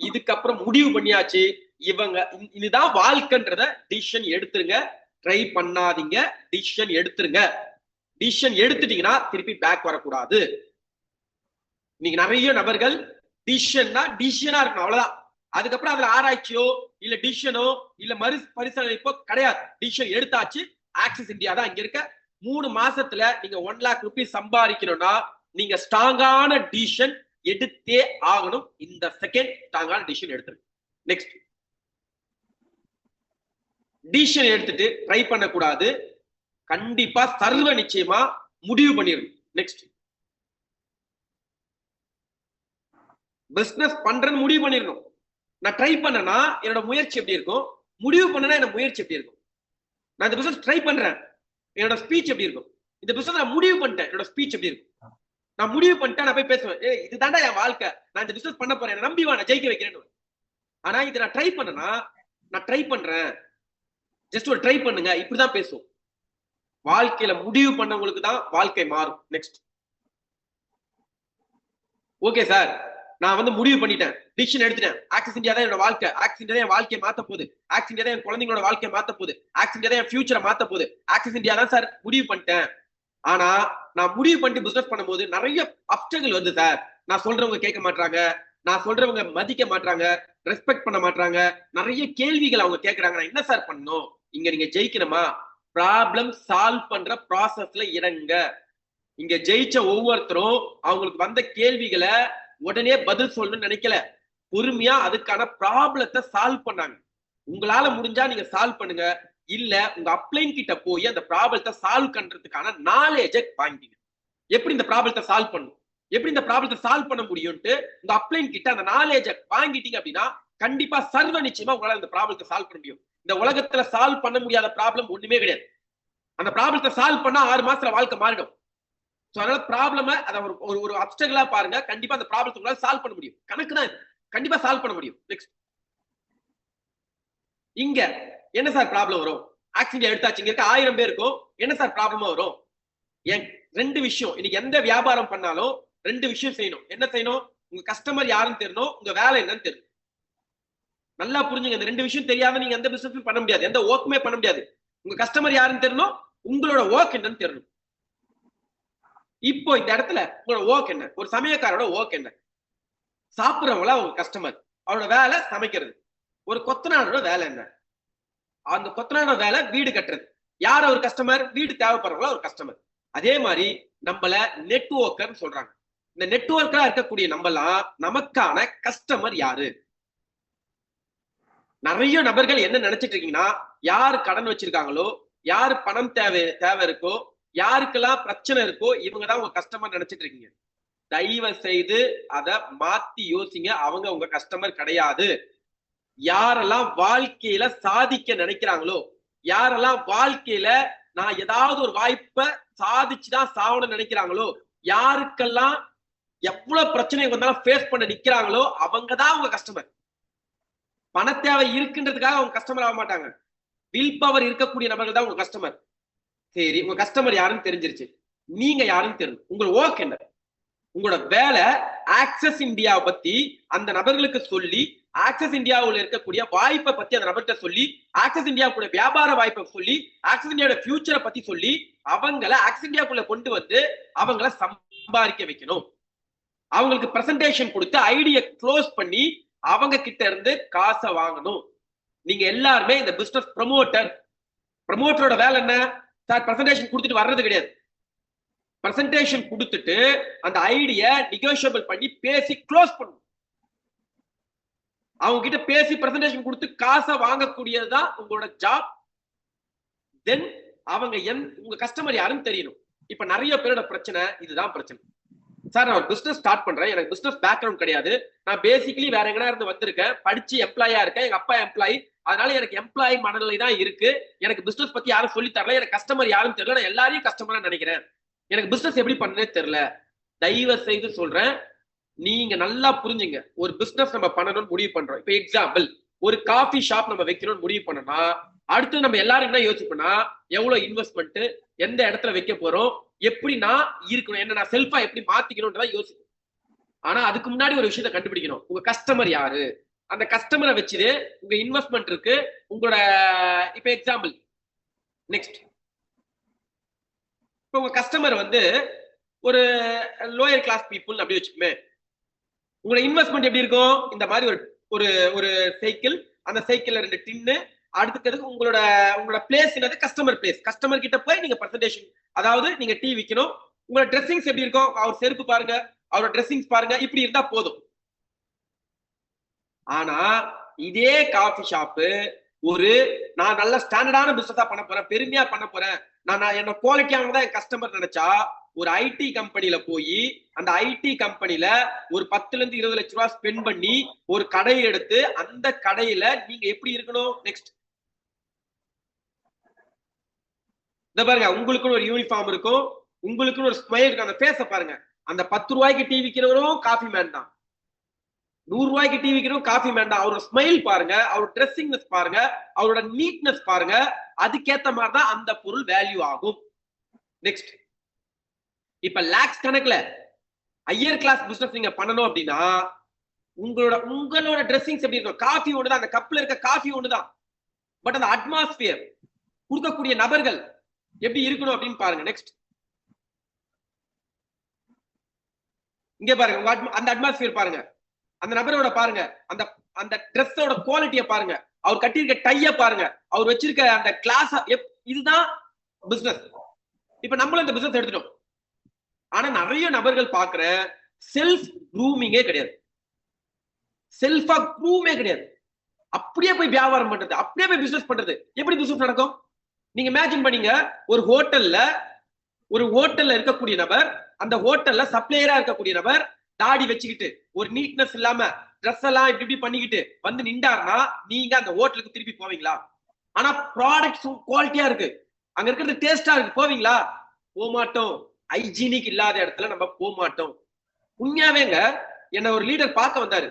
இதுக்கப்புறம் முடிவு பண்ணியாச்சு, இவங்க இதுதான் வாழ்க்கைன்றத டிசிஷன் எடுத்துருங்க. ட்ரை பண்ணாதீங்க, டிசிஷன் எடுத்துருங்க. டிசிஷன் எடுத்துட்டீங்கன்னா திருப்பி பேக் வரக்கூடாது. நீங்க நிறைய நபர்கள் டிசிஷன்னா டிசிஷனா இருக்கணும், அவ்வளவுதான். அதுக்கப்புறம் அதுல ஆராய்ச்சியோ இல்ல டிசிஷனோ இல்ல பரிசீலனைப்போ கிடையாது. டிசிஷன் எடுத்தாச்சு. ஆக்சிஸ் இந்தியா தான் இங்க இருக்க. 3 மாசத்துல நீங்க 1 lakh rupees சம்பாதிக்கணும்னா நீங்க ஸ்ட்ராங்கான டிசிஷன் எடுத்தே ஆகணும். இந்த செகண்ட் ஸ்ட்ராங்கான டிசிஷன் எடுத்துருங்க. நெக்ஸ்ட், டிசிஷன் எடுத்துட்டு ட்ரை பண்ணக்கூடாது. கண்டிப்பா சர்வ நிச்சயமா முடிவு பண்ணிடணும். நெக்ஸ்ட், பிசினஸ் பண்றேன்னு முடிவு பண்ணிடணும். நான் ட்ரை பண்ணனா என்னோட முயற்சி எப்படி இருக்கும், முடிவு பண்ணனா என்னோட முயற்சி எப்படி இருக்கும். நான் இந்த பிசினஸ் ட்ரை பண்றேன், என்னோட ஸ்பீச் எப்படி இருக்கும். இந்த பிசினஸ் நான் முடிவு பண்ணிட்டேன், என்னோட ஸ்பீச் எப்படி இருக்கும். நான் முடிவு பண்ணிட்டேன், நான் போய் பேசுவேன், இதுதான்டா என் வாழ்க்கை, நான் இந்த பிசினஸ் பண்ண போறேன், நம்பி வா, நான் ஜெயிக்க வைக்கிறேன்னு. ஆனா இதை நான் ட்ரை பண்ணனா, நான் ட்ரை பண்றேன், ஜஸ்ட் ஒரு ட்ரை பண்ணுங்க, இப்படிதான் பேசுவோம். வாழ்க்கையில முடிவு பண்ணவங்களுக்கு தான் வாழ்க்கை மாறும். நெக்ஸ்ட், ஓகே சார், நான் வந்து முடிவு பண்ணிட்டேன், டிசிஷன் எடுத்துட்டேன், ஆக்சிஸ் இந்தியா தான் என்னோட வாழ்க்கை, ஆக்சிஸ் இந்தியா தான் என் வாழ்க்கையை மாத்த போகுது, ஆக்சிஸ் இந்தியா தான் என் குழந்தைங்களோட வாழ்க்கையை மாத்த போகுது, ஆக்சிஸ் இந்தியா தான் என் ஃபியூச்சரை மாத்த போகுது, ஆக்சிஸ் இந்தியா தான் சார் முடிவு பண்ணிட்டேன். ஆனா நான் முடிவு பண்ணிட்டு பிசினஸ் பண்ணும்போது நிறைய அப்டங்கள் வருது சார். நான் சொல்றவங்க கேட்க மாட்டாங்க, நான் சொல்றவங்க மதிக்க மாட்டாங்க, ரெஸ்பெக்ட் பண்ண மாட்டாங்க, நிறைய கேள்விகள் அவங்க கேட்கறாங்க. நான் என்ன சார் பண்ணணும்? இங்க நீங்க ஜெயிக்கணுமா, ப்ராப்ளம் சால்வ் பண்ற ப்ராசஸ்ல இறங்க. இங்க ஜெயிச்ச ஒவ்வொருத்தரும் அவங்களுக்கு வந்த கேள்விகளை உடனே பதில் சொல்லணும்னு நினைக்கல, பொறுமையா அதுக்கான ப்ராப்ளத்தை சால்வ் பண்ணாங்க. உங்களால முடிஞ்சா நீங்க சால்வ் பண்ணுங்க, இல்ல உங்க அப்ளைன் கிட்ட போய் அந்த ப்ராப்ளத்தை சால்வ் பண்றதுக்கான நாலேஜை வாங்கிங்க. எப்படி இந்த ப்ராப்ளத்தை சால்வ் பண்ணணும், எப்படி இந்த ப்ராப்ளத்தை சால்வ் பண்ண முடியும்ட்டு உங்க அப்ளைன் கிட்ட அந்த நாலேஜை வாங்கிட்டீங்க அப்படின்னா கண்டிப்பா சர்வ நிச்சயமா உங்களால இந்த ப்ராப்ளத்தை சால்வ் பண்ண முடியும். இந்த உலகத்துல சால்வ் பண்ண முடியாத ப்ராப்ளம் ஒண்ணுமே கிடையாது. அந்த ப்ராப்ளத்தை சால்வ் பண்ணா 6 மாசத்துல வாழ்க்கை மாறிடும். அதனால ப்ராப்ளம் அதை ஒரு அப்டக்கிளா பாருங்க, கண்டிப்பா அந்த ப்ராப்ளத்தை உங்களால சால்வ் பண்ண முடியும். கணக்கு தான், கண்டிப்பா சால்வ் பண்ண முடியும். நெக்ஸ்ட், இங்க என்ன சார் ப்ராப்ளம் வரும்? ஆக்சிடென்ட் எடுத்தாச்சு, இங்க இருக்க 1000 பேருக்கும் என்ன சார் ப்ராப்ளமா வரும்? ஏன் 2 விஷயம். இன்னைக்கு எந்த வியாபாரம் பண்ணாலும் 2 விஷயம் செய்யணும். என்ன செய்யணும்? உங்க கஸ்டமர் யாருன்னு தெரியணும், உங்க வேலை என்னன்னு தெரியும். நல்லா புரிஞ்சுங்க, இந்த 2 விஷயம் தெரியாம நீங்க எந்த பிசினஸும் பண்ண முடியாது, எந்த ஒர்க்குமே பண்ண முடியாது. உங்க கஸ்டமர் யாருன்னு தெரியணும், உங்களோட ஒர்க் என்னன்னு தெரியணும். இப்போ இந்த இடத்துல உங்களோட ஒர்க் என்ன, ஒரு சமயக்காரோட ஒர்க் என்ன? சாப்பிடுறவங்களா உங்க கஸ்டமர், அவரோட வேலை சமைக்கிறது. ஒரு கொத்தனாரோட வேலை என்ன? அந்த கொத்தனாரோட வேலை வீடு கட்டுறது. யார் ஒரு கஸ்டமர்? வீடு தேவைப்படுறவங்களா ஒரு கஸ்டமர். அதே மாதிரி நம்மள நெட்வொர்க்கர்னு சொல்றாங்க. இந்த நெட்வொர்க்கரா இருக்கக்கூடிய நம்மலாம் நமக்கான கஸ்டமர் யாரு? நிறைய நபர்கள் என்ன நினைச்சிட்டு இருக்கீங்கன்னா, யாரு கடன் வச்சிருக்காங்களோ, யாரு பணம் தேவை இருக்கோ, யாருக்கெல்லாம் பிரச்சனை இருக்கோ இவங்கதான் உங்க கஸ்டமர் நினைச்சிட்டு இருக்கீங்க. தயவு செய்து அதை மாத்தி யோசிங்க, அவங்க உங்க கஸ்டமர் கிடையாது. யாரெல்லாம் வாழ்க்கையில சாதிக்க நினைக்கிறாங்களோ, யாரெல்லாம் வாழ்க்கையில நான் ஏதாவது ஒரு வாய்ப்பை சாதிச்சுதான் சாவணும்னு நினைக்கிறாங்களோ, யாருக்கெல்லாம் எவ்வளவு பிரச்சனை வந்தாலும் ஃபேஸ் பண்ண நிக்கிறாங்களோ அவங்கதான் உங்க கஸ்டமர். பண தேவை இருக்குன்றதுக்காக அவங்க கஸ்டமர் ஆக மாட்டாங்க. வில் பவர் இருக்கக்கூடிய நபர்கள் தான் உங்க கஸ்டமர். சரி, உங்க கஸ்டமர் யாருன்னு தெரிஞ்சிருச்சு, நீங்க யாருன்னு தெரியும். உங்களோட ஒர்க் என்ன, உங்களோட வேலை. ஆக்சஸ் இந்தியாவை பத்தி அந்த நபர்களுக்கு சொல்லி, ஆக்சஸ் இந்தியாவுல இருக்கக்கூடிய வாய்ப்பை பத்தி அந்த நபர்கிட்ட சொல்லி, ஆக்சஸ் இந்தியாவுடைய வியாபார வாய்ப்பை சொல்லி, ஆக்சஸ் இந்தியாவோட ஃபியூச்சரை பத்தி சொல்லி, அவங்கள ஆக்சஸ் இந்தியாவுக்குள்ள கொண்டு வந்து அவங்கள சம்பாதிக்க வைக்கணும். அவங்களுக்கு பிரசன்டேஷன் கொடுத்து ஐடியா க்ளோஸ் பண்ணி அவங்க கிட்ட இருந்து காசை வாங்கணும். நீங்க எல்லாருமே இந்த பிசினஸ் ப்ரமோட்டர். ப்ரமோட்டரோட வேலை என்ன சார்? பிரசன்டேஷன் கொடுத்துட்டு வர்றது கிடையாது. பிரசன்டேஷன் கொடுத்துட்டு அந்த ஐடியா நெகோஷியபிள் பண்ணி பேசி க்ளோஸ் பண்ணணும். அவங்க கிட்ட பேசி பிரசன்டேஷன் கொடுத்து காசை வாங்கக்கூடியதுதான் உங்களோட ஜாப். தென் அவங்க உங்க கஸ்டமர் யாருன்னு தெரியணும். இப்ப நிறைய பேரோட பிரச்சனை இதுதான் பிரச்சனை. சார், நான் ஒரு பிசினஸ் ஸ்டார்ட் பண்றேன், எனக்கு பிசினஸ் பேக்ரவுண்ட் கிடையாது, நான் பேசிக்கலி வேற எங்கனா இருந்து வந்திருக்கேன், படிச்சு எம்ப்ளாயா இருக்கேன், எங்க அப்பா எம்ப்ளாயி, அதனால எனக்கு எம்ப்ளாயி மனநிலை தான் இருக்கு. எனக்கு பிசினஸ் பத்தி யாரும் சொல்லி தரல, எனக்கு கஸ்டமர் யாரும் தெரியல, நான் எல்லாரையும் கஸ்டமரா நினைக்கிறேன், எனக்கு பிசினஸ் எப்படி பண்ணனே தெரியல. தயவு செய்து சொல்றேன், நீங்க நல்லா புரிஞ்சுங்க. ஒரு பிசினஸ் நம்ம பண்ணணும்னு முடிவு பண்றோம். இப்ப எக்ஸாம்பிள், ஒரு காஃபி ஷாப் நம்ம வைக்கணும்னு முடிவு பண்ணனா, அடுத்து நம்ம எல்லாரும் என்ன யோசிப்போம்னா, எவ்வளவு இன்வெஸ்ட்மெண்ட், எந்த இடத்துல வைக்க போறோம், எப்படி நான் இருக்கணும், என்ன நான் செல்ஃபா எப்படி மாத்திக்கணும்ன்றதான் யோசிப்போம். ஆனா அதுக்கு முன்னாடி ஒரு விஷயத்தை கண்டுபிடிக்கணும். உங்க கஸ்டமர் யாரு, அந்த கஸ்டமரை வச்சுட்டு உங்க இன்வெஸ்ட்மெண்ட் இருக்கு, உங்களோட இப்ப எக்ஸாம்பிள் நெக்ஸ்ட், இப்ப உங்க கஸ்டமர் வந்து ஒரு லோயர் கிளாஸ் பீப்புள் அப்படி வச்சுக்குமே, உங்களோட இன்வெஸ்ட்மெண்ட் எப்படி இருக்கும், இந்த மாதிரி ஒரு ஒரு சைக்கிள், அந்த சைக்கிள்ல 2 டின்னு, அடுத்ததுக்கு உங்களோட பிளேஸ் என்னது, கஸ்டமர் பிளேஸ். கஸ்டமர் கிட்ட போய் நீங்க பிரசன்டேஷன், அதாவது நீங்க டீ விக்கணும், உங்களோட ட்ரெஸ்ஸிங்ஸ் எப்படி இருக்கும், அவர் செருப்பு பாருங்க, அவரோட ட்ரெஸ்ஸிங்ஸ் பாருங்க, இப்படி இருந்தா போதும். ஆனா இதே காஃபி ஷாப்பு நான் நல்ல ஸ்டாண்டர்டான பிசினஸா பண்ண போறேன், பெருமையா பண்ண போறேன், நான் என்ன குவாலிட்டியானதான் என் கஸ்டமர் நினைச்சா, ஒரு ஐடி கம்பெனில போய் அந்த ஐடி கம்பெனில ஒரு 10 to 20 லட்சம் ரூபாய் ஸ்பெண்ட் பண்ணி ஒரு கடையை எடுத்து, அந்த கடையில நீங்க எப்படி இருக்கணும். நெக்ஸ்ட் இந்த பாருங்க, உங்களுக்குன்னு ஒரு யூனிஃபார்ம் இருக்கும், உங்களுக்குன்னு ஒரு ஸ்மைல் இருக்கும், அந்த ஃபேஸ பாருங்க. அந்த 10 ரூபாய்க்கு டீ விக்கிறவரும் காஃபி மேன் தான், 100 ரூபாய்க்கு டீ விக்கிறவரும் காஃபி மேன் தான். அவரோட ஸ்மைல் பாருங்க, அவரோட ட்ரெஸ்ஸிங்னஸ் பாருங்க, அவரோட நீட்னஸ் பாருங்க, அதுக்கேத்த மாதிரி தான் அந்த பொருள் வேல்யூ ஆகும். நெக்ஸ்ட், இப்ப லாக்ஸ் கணக்குல ஹையர் கிளாஸ் பிசினஸ் நீங்க பண்ணணும் அப்படின்னா, உங்களோட ட்ரெஸ்ஸிங்ஸ் எப்படி இருக்கும், காஃபி ஒண்ணுதான், அந்த கப்ல இருக்க காஃபி ஒண்ணுதான், பட் அந்த அட்மாஸ்பியர், கொடுக்கக்கூடிய நபர்கள் எப்படி இருக்கணும் அப்படின்னு பாருங்க. நெக்ஸ்ட், இங்க பாருங்க, அந்த அட்மாஸ்பியர் பாருங்க, அந்த நபரோட பாருங்க, அந்த ட்ரெஸ்ஸோட குவாலிட்டியை பாருங்க, அவர் கட்டியிருக்க டைய பாருங்க, அவர் வச்சிருக்க அந்த கிளாஸ், இதுதான் பிசினஸ். இப்ப நம்மளும் இந்த பிசினஸ் எடுத்துட்டோம். ஆனா நிறைய நபர்கள் பாக்குற செல்ஃப் க்ரூமிங்கே கிடையாது, செல்ஃபா க்ரூமே கிடையாது. அப்படியே போய் வியாபாரம் பண்றது, அப்படியே போய் பிசினஸ் பண்றது. எப்படி பிசினஸ் நடக்கும் நீங்க இமேஜின் பண்ணீங்க. ஒரு ஹோட்டல்ல இருக்கக்கூடிய நபர், அந்த ஹோட்டல்ல சப்ளையரா இருக்கக்கூடிய நபர் தாடி வச்சுக்கிட்டு, ஒரு நீட்னஸ் இல்லாம ட்ரெஸ் எல்லாம் இப்படி பண்ணிக்கிட்டு வந்து நின்றாருன்னா, நீங்க அந்த ஹோட்டலுக்கு திருப்பி போவீங்களா? ஆனா ப்ராடக்ட்ஸ் குவாலிட்டியா இருக்கு, அங்க இருக்கிறது டேஸ்டா இருக்கு, போவீங்களா? போக மாட்டோம். ஹைஜீனிக் இல்லாத இடத்துல நம்ம போக மாட்டோம். உண்மையாவேங்க, என்ன ஒரு லீடர் பார்க்க வந்தாரு.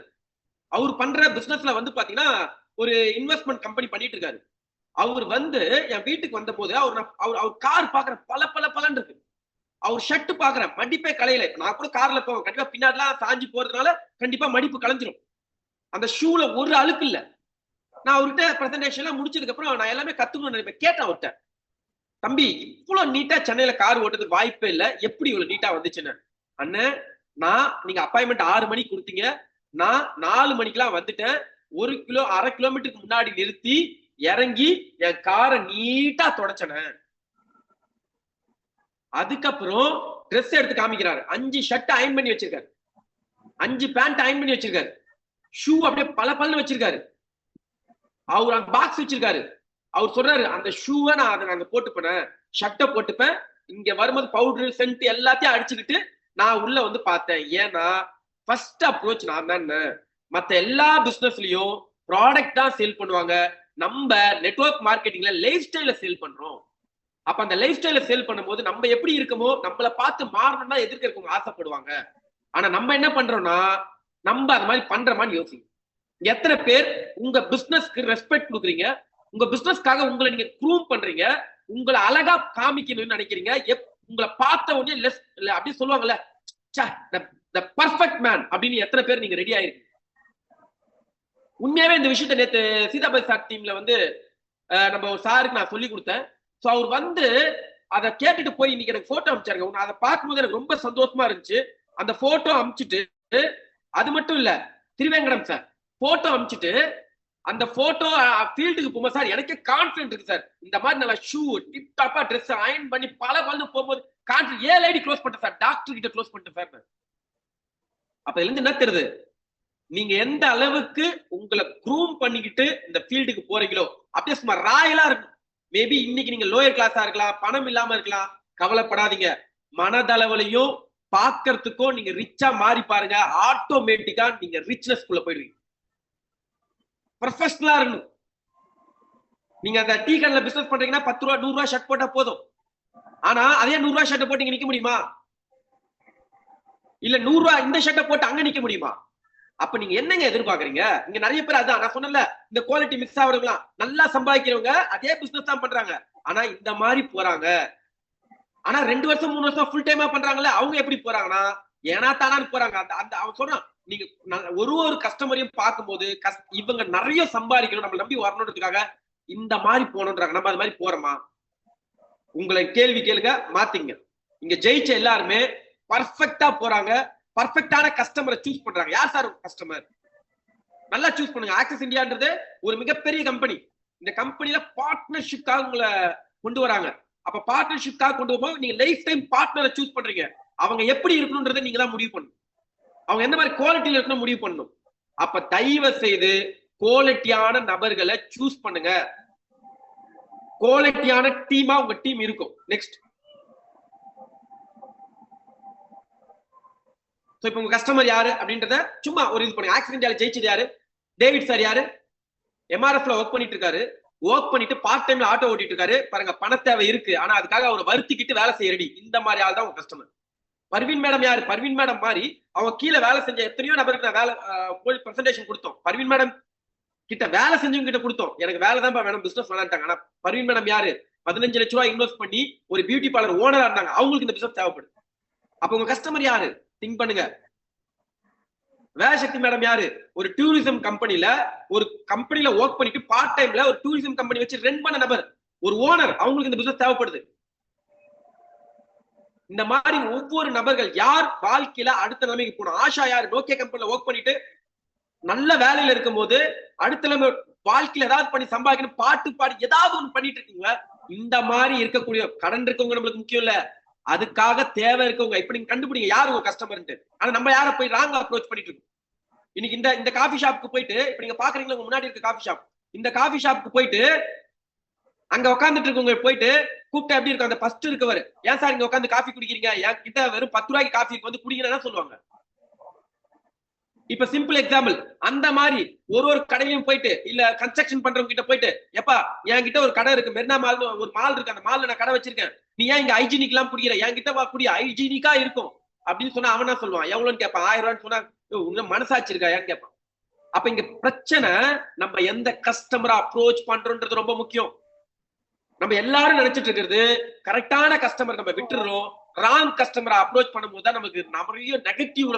அவர் பண்ற பிசினஸ்ல வந்து பாத்தீங்கன்னா ஒரு இன்வெஸ்ட்மெண்ட் கம்பெனி பண்ணிட்டு இருக்காரு. அவர் வந்து என் வீட்டுக்கு வந்த போது அவர் கார் பாக்குற பல இருக்கு, அவர் ஷர்ட் பாக்குறேன் மடிப்பே கலையில. நான் கூட கார்ல போவேன், கண்டிப்பா பின்னாடிலாம் சாஞ்சி போறதுனால கண்டிப்பா மடிப்பு கலைஞ்சிரும். அந்த ஷூல ஒரு அழுக்கு இல்ல. நான் அவர்கிட்ட பிரசன்டேஷன் எல்லாம் முடிச்சதுக்கு அப்புறம் நான் எல்லாமே கத்துக்கணும்னு நினைப்பேன். கேட்டேன் அவர்கிட்ட, தம்பி இவ்வளவு நீட்டா சென்னையில கார் ஓட்டுறதுக்கு வாய்ப்பே இல்ல, எப்படி இவ்வளவு நீட்டா வந்துச்சுன்னு. அண்ணன், நீங்க அப்பாயின்மெண்ட் 6 மணிக்கு கொடுத்தீங்க, நான் 4 மணிக்கெல்லாம் வந்துட்டேன். 1.5 கிலோமீட்டருக்கு முன்னாடி நிறுத்தி இறங்கி என் காரை நீட்டா தொடச்சன. அதுக்கப்புறம் ட்ரெஸ் எடுத்து காமிக்கிறாரு. 5 ஷர்ட் அயன் பண்ணி வச்சிருக்காரு, 5 பேண்ட் அயன் பண்ணி வச்சிருக்காரு, ஷூ அப்படியே பல வச்சிருக்காரு, அவர் அந்த பாக்ஸ் வச்சிருக்காரு. அவர் சொல்றாரு, அந்த ஷூவை நான் அதை நாங்க போட்டுப்பேன், ஷர்ட்டை போட்டுப்பேன், இங்க வரும்போது பவுடர் சென்ட் எல்லாத்தையும் அடிச்சுக்கிட்டு நான் உள்ள வந்து பார்த்தேன். ஏன்னா ஃபர்ஸ்ட் அப்ரோச் நான் தான். மத்த எல்லா பிசினஸ்லயும் ப்ராடக்ட் தான் சேல் பண்ணுவாங்க, நம்ம நெட்வொர்க் மார்க்கெட்டிங்ல லைஃப் ஸ்டைல சேல் பண்றோம். அப்ப அந்த லைஃப் ஸ்டைல சேல் பண்ணும்போது நம்ம எப்படி இருக்கமோ, நம்மள பார்த்து மாறணும்னா எதிர்க்க இருக்கவங்க ஆசைப்படுவாங்க. ஆனா நம்ம என்ன பண்றோம்னா, நம்ம அந்த மாதிரி பண்ற மாதிரி யோசிங்க. எத்தனை பேர் உங்க பிசினஸ்க்கு ரெஸ்பெக்ட் கொடுக்குறீங்க, உங்க பிசினஸ்க்காக உங்களை நீங்க க்ரூம் பண்றீங்க, உங்களை அழகா காமிக்கணும்னு நினைக்கிறீங்க. உங்களை பார்த்த உடனே லெஸ் அப்படி சொல்லுவாங்கல்ல, பர்ஃபெக்ட் மேன் அப்படின்னு எத்தனை பேர் நீங்க ரெடி ஆயிருக்கீங்க? உண்மையாவே இந்த விஷயத்த நேத்து சீதாபாய் சார் டீம்ல வந்து நம்ம சாருக்கு நான் சொல்லி கொடுத்தேன். சோ அவர் வந்து அதை கேட்டுட்டு போய் இன்னைக்கு எனக்கு போட்டோ அனுப்பிச்சாருங்க. அதை பார்க்கும்போது எனக்கு ரொம்ப சந்தோஷமா இருந்துச்சு. அந்த போட்டோ அனுப்பிச்சிட்டு, அது மட்டும் இல்ல, திருவேங்கடம் சார் போட்டோ அனுப்பிச்சிட்டு அந்த போட்டோ ஃபீல்டுக்கு போகும்போது, சார் எனக்கே கான்ஃபிடன்ட் இருக்கு சார், இந்த மாதிரி நல்லா ஷூ டிப் டாப்பா ட்ரெஸ் அயன் பண்ணி பல போகும்போது கான்ஃபிடன்ட் 7 ஐடி க்ளோஸ் பண்ணிட்டேன் சார், டாக்டர் கிட்ட க்ளோஸ் பண்ணிட்டேன் சார். அப்ப இதுல இருந்து என்ன தெரியுது, நீங்க எந்த அளவுக்கு உங்களை க்ரூம் பண்ணிக்கிட்டு இந்த ஃபீல்டுக்கு போறீங்களோ, அப்படியே சும்மா ராயலா இருக்கும். மேபி இன்னைக்கு நீங்க லோயர் கிளாஸா இருக்கலாம், பணம் இல்லாம இருக்கலாம், கவலைப்படாதீங்க. மனதளவுலையும் பாக்குறதுக்கும் நீங்க ரிச்சா மாறி பாருங்க, ஆட்டோமேட்டிக்கா நீங்க ரிச்னஸ் குள்ள போயிடுவீங்க. ப்ரொஃபஷனலா இருக்கணும். நீங்க அந்த டீ கடையில பிசினஸ் பண்றீங்கன்னா 10 ரூபா 100 ரூபா ஷர்ட் போட்டா போதும். ஆனா அதே 100 ரூபா ஷர்ட் போட்டு இங்க நிக்க முடியுமா? இல்ல 100 ரூபா இந்த ஷர்ட்டை போட்டு அங்க நிக்க முடியுமா? அப்ப நீங்க என்னங்க எதிர்பார்க்கறீங்க? இங்க நிறைய பேர் அதான் நான் சொன்னல, இந்த குவாலிட்டி மிக்ஸ் ஆகுறவங்களாம் நல்லா சம்பாதிக்கிறவங்க அதே பிசினஸ் தான் பண்றாங்க. ஆனா இந்த மாதிரி போறாங்க. ஆனா 2 வருஷம் 3 வருஷம் ஃபுல் டைமா பண்றாங்கல்ல, அவங்க எப்படி போறாங்கன்னா ஏனா தானான்னு போறாங்க. அந்த அவன் சொல்றான், நீங்க ஒரு கஸ்டமரையும் பார்க்கும்போது இவங்க நிறைய சம்பாதிக்கணும், நம்மள நம்பி வரணுன்றதுக்காக இந்த மாதிரி போகணுன்றாங்க. நம்ம அது மாதிரி போறோமா? உங்களை கேள்வி கேளுங்க, மாத்திங்க. இங்க ஜெயிச்ச எல்லாருமே பர்ஃபெக்ட்டா போறாங்க, பர்ஃபெக்ட்டான கஸ்டமரை சூஸ் பண்றாங்க. யார் சார் கஸ்டமர்? நல்லா சூஸ் பண்ணுங்க. ஆக்சஸ் இந்தியான்றது ஒரு மிகப்பெரிய கம்பெனி. இந்த கம்பெனில பார்ட்னர்ஷிப்காக உங்களை கொண்டு வராங்க. அப்ப பார்ட்னர்ஷிப்காக கொண்டு வரும்போது நீங்க லைஃப் டைம் பார்ட்னரை சூஸ் பண்றீங்க. அவங்க எப்படி இருக்கணும்ன்றதை நீங்க தான் முடிவு பண்ணணும். அவங்க எந்த மாதிரி குவாலிட்டியில இருக்கணும் முடிவு பண்ணணும். அப்ப தயவு செய்து குவாலிட்டியான நபர்களை சூஸ் பண்ணுங்க. குவாலிட்டியான டீமா உங்க டீம் இருக்கும். நெக்ஸ்ட், இப்ப உங்க கஸ்டமர் யாரு அப்படின்றத சும்மா ஒரு இது பண்ணுங்க. ஆக்சிஸ் இந்தியால ஜெயிச்சது யாரு? டேவிட் சார் யாரு? எம்ஆர்எஃப்ல ஒர்க் பண்ணிட்டு இருக்காரு. ஒர்க் பண்ணிட்டு பார்ட் டைம்ல ஆட்டோ ஓட்டிட்டு இருக்காரு. பாருங்க, பண தேவை இருக்கு, ஆனா அதுக்காக அவர் வருத்திக்கிட்டு வேலை செய்ய ரெடி. இந்த மாதிரி ஆள் தான் உங்க கஸ்டமர். பர்வீன் மேடம் யாரு? பர்வீன் மேடம் மாதிரி அவங்க கீழே வேலை செஞ்ச எத்தனையோ நபருக்கு நான் வேலை பிரசன்டேஷன் கொடுத்தோம். பர்வீன் மேடம் கிட்ட வேலை செஞ்சவங்க கிட்ட கொடுத்தோம். எனக்கு வேலை தான் வேணும், பிசினஸ் வேணாட்டாங்க. ஆனா பர்வீன் மேடம் யாரு? 15 லட்சம் ரூபாய் இன்வெஸ்ட் பண்ணி ஒரு பியூட்டி பார்லர் ஓனரா இருந்தாங்க. அவங்களுக்கு இந்த பிசினஸ் தேவைப்படுது. அப்ப உங்க கஸ்டமர் யாரு? திங்க் பண்ணுங்க. வேலசக்தி மேடம் யாரு? ஒரு டூரிசம் கம்பெனில ஒர்க் பண்ணிட்டு பார்ட் டைம்ல ஒரு டூரிசம் கம்பெனி வச்சு ரன் பண்ண நபர், ஒரு ஓனர். அவங்களுக்கு இந்த பிசினஸ் தேவைப்படுது. இந்த மாதிரி ஒவ்வொரு நபர்கள் யார் வாழ்க்கையில அடுத்த நிலைமைக்கு போகணும். ஆஷா யாரு? நோக்கியா கம்பெனில ஒர்க் பண்ணிட்டு நல்ல வேலையில இருக்கும் போது அடுத்த நிலைமை வாழ்க்கையில ஏதாவது பண்ணி சம்பாதிக்கணும், பாட்டு பாடி ஏதாவது ஒண்ணு பண்ணிட்டு இருக்கீங்க. இந்த மாதிரி இருக்கக்கூடிய கடன் இருக்கவங்க நம்மளுக்கு முக்கியம் இல்ல, அதுக்காக தேவை இருக்கவங்க. இப்ப நீங்க கண்டுபிடிங்க யாரு உங்க கஸ்டமர்ன்ட்டு. ஆனா நம்ம யார போய் ராங்கா அப்ரோச் பண்ணிட்டு இருக்கோம். இன்னைக்கு இந்த காஃபி ஷாப்புக்கு போயிட்டு, இப்ப நீங்க பாக்குறீங்களா உங்க முன்னாடி இருக்க காஃபி ஷாப், இந்த காஃபி ஷாப்புக்கு போயிட்டு அங்க உட்காந்துட்டு இருக்கவங்க போயிட்டு கூப்பிட்டா எப்படி இருக்கும்? அந்த ஃபர்ஸ்ட் இருக்கவர், ஏன் சார் இங்க உட்காந்து காஃபி குடிக்கிறீங்க, என் கிட்ட வெறும் 10 ரூபாய்க்கு காஃபி வந்து குடிக்கிறேன்னு சொல்லுவாங்க. இப்ப சிம்பிள் எக்ஸாம்பிள், அந்த மாதிரி ஒரு கடையிலும் போயிட்டு, இல்ல கன்ஸ்ட்ரக்ஷன் பண்றவங்க கிட்ட போயிட்டு, எப்பா என்கிட்ட ஒரு கடை இருக்கு, மெரினா மால் ஒரு மால் இருக்கு, அந்த மால்ல நான் கடை வச்சிருக்கேன், நீ ஏன் இங்க ஹைஜீனிக் எல்லாம் குடிக்கிற, என்கிட்ட வா குடி, ஹைஜீனிக்கா இருக்கும் அப்படின்னு சொன்னா அவனா சொல்லுவான். எவ்வளவுன்னு கேட்பான். 1000 ரூபான்னு சொன்னா இன்னும் மனசாட்சி இருக்கா ஏன்னு கேட்பான். அப்ப இங்க பிரச்சனை நம்ம எந்த கஸ்டமரை அப்ரோச் பண்றோம்ன்றது ரொம்ப முக்கியம். நம்ம எல்லாரும் நினைச்சிட்டு இருக்கிறது கரெக்டான கஸ்டமர் நம்ம விட்டுறோம். ராங் கஸ்டமரை அப்ரோச் பண்ணும்போது தான் நமக்கு நிறைய நெகட்டிவ்